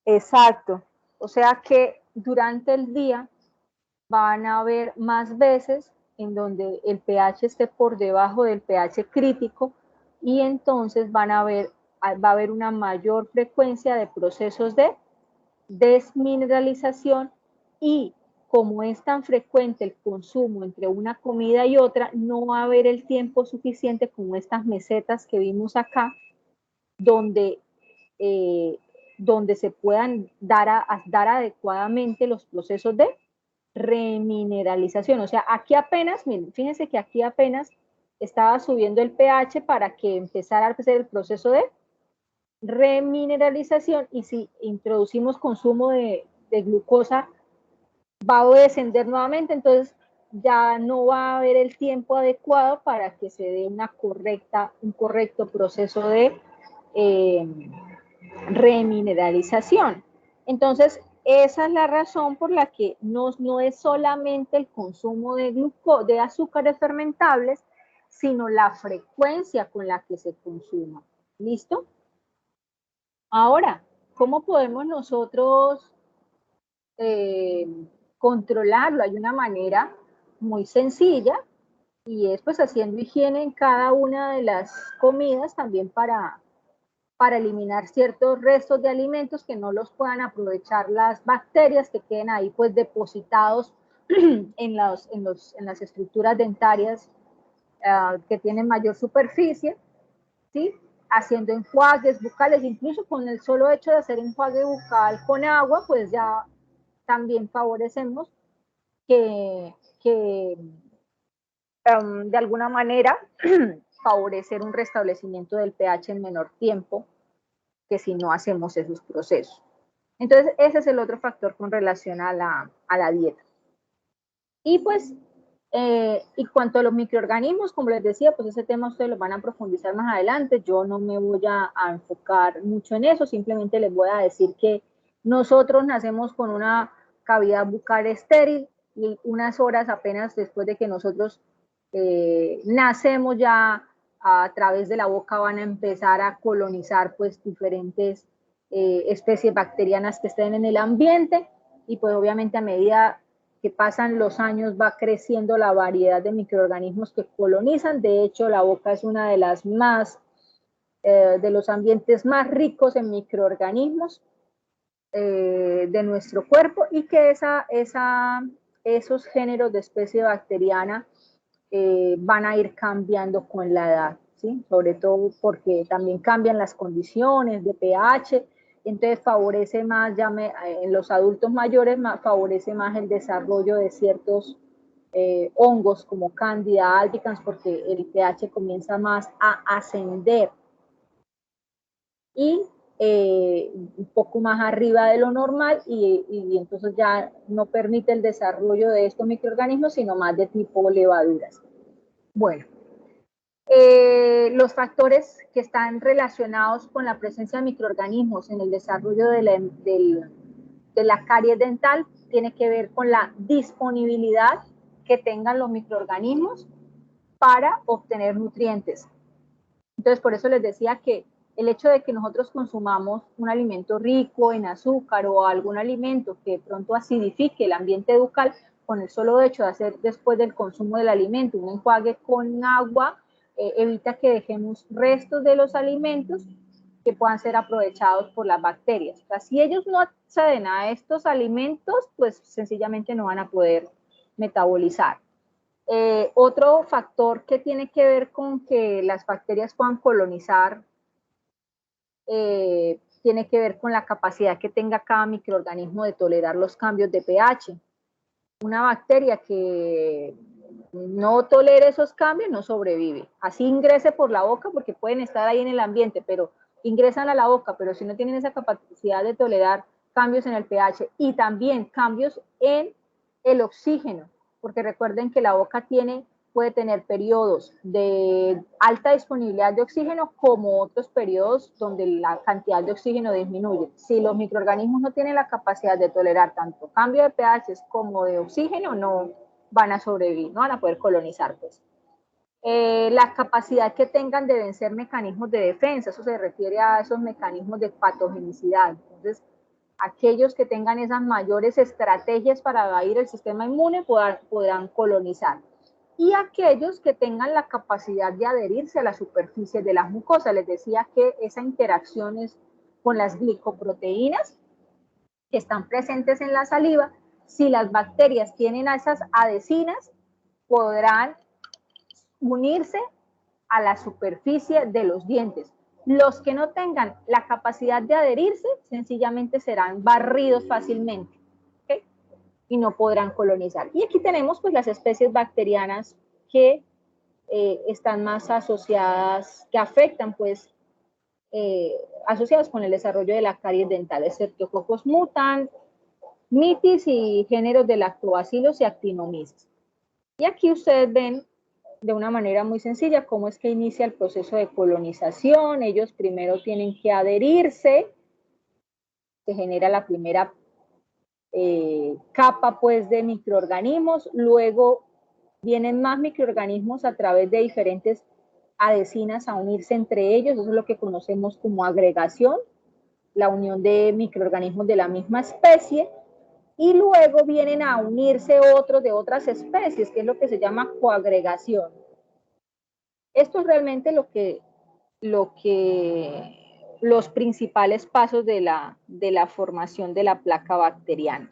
Exacto. O sea que durante el día van a haber más veces en donde el pH esté por debajo del pH crítico y entonces va a haber una mayor frecuencia de procesos de desmineralización y como es tan frecuente el consumo entre una comida y otra, no va a haber el tiempo suficiente como estas mesetas que vimos acá, donde se puedan dar adecuadamente los procesos de remineralización. O sea, aquí apenas, miren, fíjense que aquí apenas estaba subiendo el pH para que empezara a hacer el proceso de remineralización y si introducimos consumo de glucosa va a descender nuevamente, entonces ya no va a haber el tiempo adecuado para que se dé un correcto proceso de remineralización. Entonces, esa es la razón por la que no es solamente el consumo de azúcares fermentables, sino la frecuencia con la que se consuma. ¿Listo? Ahora, ¿cómo podemos nosotros controlarlo? Hay una manera muy sencilla y es pues haciendo higiene en cada una de las comidas también para eliminar ciertos restos de alimentos que no los puedan aprovechar las bacterias que queden ahí pues depositados en las estructuras dentarias que tienen mayor superficie, ¿sí? Haciendo enjuagues bucales, incluso con el solo hecho de hacer enjuague bucal con agua, pues ya también favorecemos que de alguna manera favorecer un restablecimiento del pH en menor tiempo que si no hacemos esos procesos. Entonces, ese es el otro factor con relación a la dieta. Y pues, y cuanto a los microorganismos, como les decía, pues ese tema ustedes lo van a profundizar más adelante. Yo no me voy a enfocar mucho en eso, simplemente les voy a decir que nosotros nacemos con una cavidad bucal estéril y unas horas apenas después de que nosotros nacemos ya a través de la boca van a empezar a colonizar pues diferentes especies bacterianas que estén en el ambiente y pues obviamente a medida que pasan los años va creciendo la variedad de microorganismos que colonizan. De hecho, la boca es una de las de los ambientes más ricos en microorganismos de nuestro cuerpo y que esos géneros de especie bacteriana van a ir cambiando con la edad, ¿sí? Sobre todo porque también cambian las condiciones de pH, entonces favorece más, en los adultos mayores, favorece más el desarrollo de ciertos hongos como Candida albicans porque el pH comienza más a ascender y un poco más arriba de lo normal y entonces ya no permite el desarrollo de estos microorganismos, sino más de tipo levaduras. Bueno, los factores que están relacionados con la presencia de microorganismos en el desarrollo de la caries dental tiene que ver con la disponibilidad que tengan los microorganismos para obtener nutrientes. Entonces, por eso les decía que el hecho de que nosotros consumamos un alimento rico en azúcar o algún alimento que de pronto acidifique el ambiente bucal, con el solo hecho de hacer después del consumo del alimento un enjuague con agua, evita que dejemos restos de los alimentos que puedan ser aprovechados por las bacterias. O sea, si ellos no acceden a estos alimentos, pues sencillamente no van a poder metabolizar. Otro factor que tiene que ver con que las bacterias puedan colonizar tiene que ver con la capacidad que tenga cada microorganismo de tolerar los cambios de pH. Una bacteria que no tolere esos cambios no sobrevive. Así ingrese por la boca, porque pueden estar ahí en el ambiente, pero ingresan a la boca, pero si no tienen esa capacidad de tolerar cambios en el pH y también cambios en el oxígeno, porque recuerden que la boca puede tener periodos de alta disponibilidad de oxígeno como otros periodos donde la cantidad de oxígeno disminuye. Si los microorganismos no tienen la capacidad de tolerar tanto cambio de pH como de oxígeno, no van a sobrevivir, no van a poder colonizar. Pues. La capacidad que tengan de vencer mecanismos de defensa, eso se refiere a esos mecanismos de patogenicidad. Entonces, aquellos que tengan esas mayores estrategias para evadir el sistema inmune podrán colonizar. Y aquellos que tengan la capacidad de adherirse a la superficie de las mucosas. Les decía que esa interacción es con las glicoproteínas que están presentes en la saliva. Si las bacterias tienen esas adhesinas, podrán unirse a la superficie de los dientes. Los que no tengan la capacidad de adherirse, sencillamente serán barridos fácilmente, ¿okay? Y no podrán colonizar. Y aquí tenemos pues las especies bacterianas que están más asociadas, que afectan pues, asociadas con el desarrollo de la caries dental, Streptococcus mutans, mitis y géneros de lactobacillus y actinomyces. Y aquí ustedes ven de una manera muy sencilla cómo es que inicia el proceso de colonización. Ellos primero tienen que adherirse se genera la primera capa pues de microorganismos, luego vienen más microorganismos a través de diferentes adhesinas a unirse entre ellos, eso es lo que conocemos como agregación, la unión de microorganismos de la misma especie, y luego vienen a unirse otros de otras especies, que es lo que se llama coagregación. Esto es realmente los principales pasos de la formación de la placa bacteriana.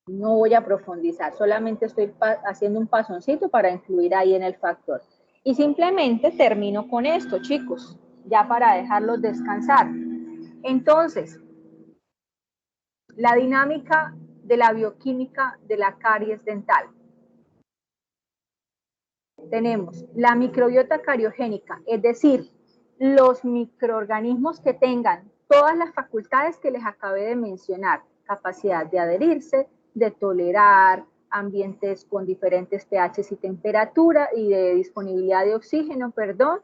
No voy a profundizar, solamente estoy haciendo un pasoncito para incluir ahí en el factor. Y simplemente termino con esto, chicos, ya para dejarlos descansar. Entonces, la dinámica de la bioquímica de la caries dental. Tenemos la microbiota cariogénica, es decir, los microorganismos que tengan todas las facultades que les acabé de mencionar, capacidad de adherirse, de tolerar ambientes con diferentes pHs y temperatura y de disponibilidad de oxígeno, perdón,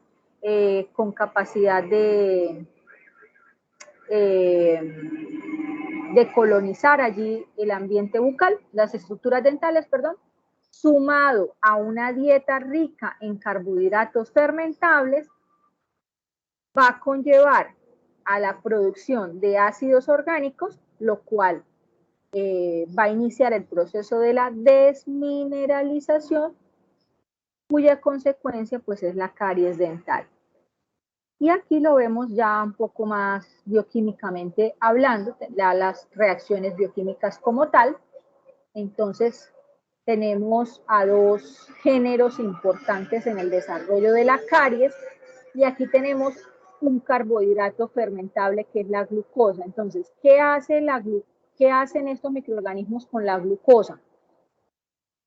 con capacidad de colonizar allí el ambiente bucal, las estructuras dentales, perdón, sumado a una dieta rica en carbohidratos fermentables, va a conllevar a la producción de ácidos orgánicos, lo cual va a iniciar el proceso de la desmineralización, cuya consecuencia pues es la caries dental. Y aquí lo vemos ya un poco más bioquímicamente hablando, las reacciones bioquímicas como tal. Entonces, tenemos a dos géneros importantes en el desarrollo de la caries, y aquí tenemos un carbohidrato fermentable que es la glucosa. Entonces, ¿qué hacen estos microorganismos con la glucosa?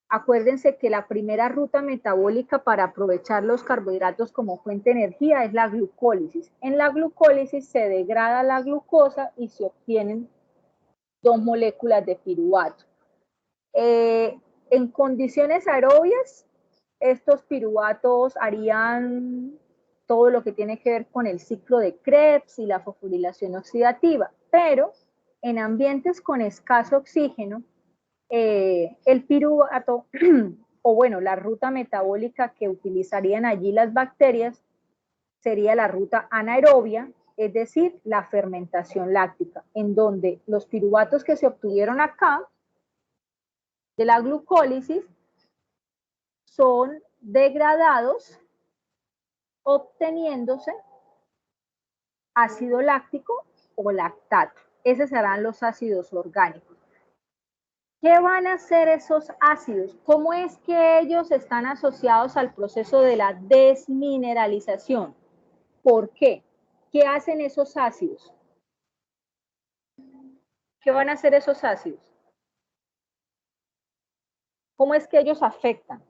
Acuérdense que la primera ruta metabólica para aprovechar los carbohidratos como fuente de energía es la glucólisis. En la glucólisis se degrada la glucosa y se obtienen dos moléculas de piruvato. En condiciones aerobias, estos piruvatos harían todo lo que tiene que ver con el ciclo de Krebs y la fosforilación oxidativa, pero en ambientes con escaso oxígeno, el piruvato, o bueno, la ruta metabólica que utilizarían allí las bacterias sería la ruta anaerobia, es decir, la fermentación láctica, en donde los piruvatos que se obtuvieron acá de la glucólisis son degradados obteniéndose ácido láctico o lactato. Esos serán los ácidos orgánicos. ¿Qué van a hacer esos ácidos? ¿Cómo es que ellos están asociados al proceso de la desmineralización? ¿Por qué? ¿Qué hacen esos ácidos? ¿Qué van a hacer esos ácidos? ¿Cómo es que ellos afectan?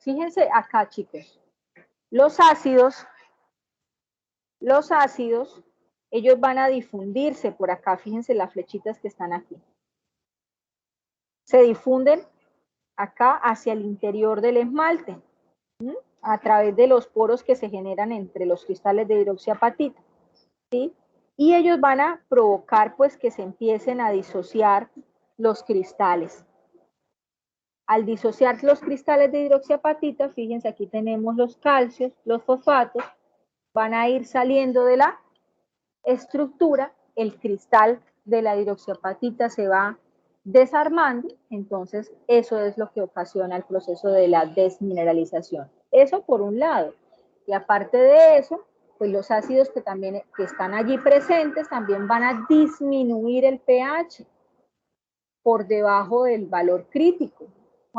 Fíjense acá, chicos. Los ácidos, ellos van a difundirse por acá. Fíjense las flechitas que están aquí. Se difunden acá hacia el interior del esmalte, ¿sí? A través de los poros que se generan entre los cristales de hidroxiapatita, ¿sí? Y ellos van a provocar pues que se empiecen a disociar los cristales. Al disociar los cristales de hidroxiapatita, fíjense, aquí tenemos los calcios, los fosfatos, van a ir saliendo de la estructura, el cristal de la hidroxiapatita se va desarmando, entonces eso es lo que ocasiona el proceso de la desmineralización. Eso por un lado. Y aparte de eso, pues los ácidos que están allí presentes también van a disminuir el pH por debajo del valor crítico,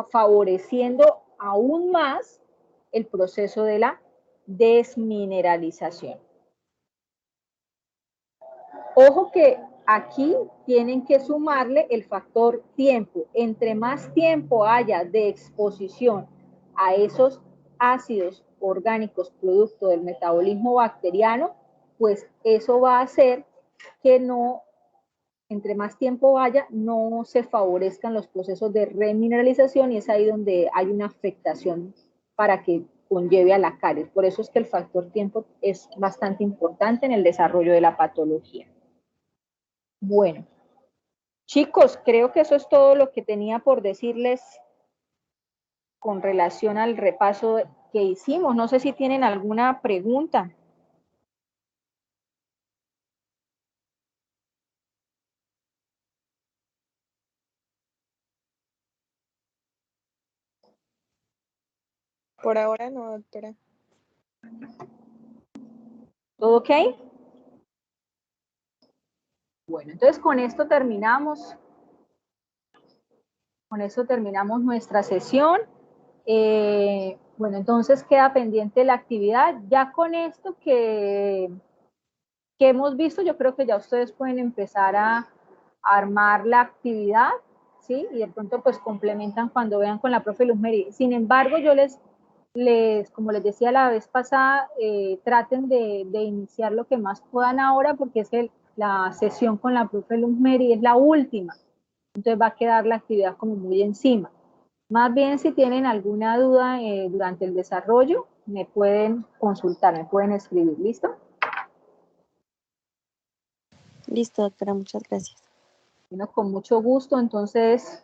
favoreciendo aún más el proceso de la desmineralización. Ojo que aquí tienen que sumarle el factor tiempo. Entre más tiempo haya de exposición a esos ácidos orgánicos producto del metabolismo bacteriano, pues eso va a hacer que no, entre más tiempo vaya, no se favorezcan los procesos de remineralización y es ahí donde hay una afectación para que conlleve a la caries. Por eso es que el factor tiempo es bastante importante en el desarrollo de la patología. Bueno, chicos, creo que eso es todo lo que tenía por decirles con relación al repaso que hicimos. No sé si tienen alguna pregunta. Por ahora no, doctora. ¿Todo ok? Bueno, entonces con esto terminamos. Con eso terminamos nuestra sesión. Bueno, entonces queda pendiente la actividad. Ya con esto que hemos visto, yo creo que ya ustedes pueden empezar a armar la actividad, ¿sí? Y de pronto pues complementan cuando vean con la profe Luz Meri. Sin embargo, yo como les decía la vez pasada, traten de iniciar lo que más puedan ahora porque es que la sesión con la profe Luz Meri es la última. Entonces va a quedar la actividad como muy encima. Más bien, si tienen alguna duda durante el desarrollo, me pueden consultar, me pueden escribir, ¿listo? Listo, doctora, muchas gracias. Bueno, con mucho gusto, entonces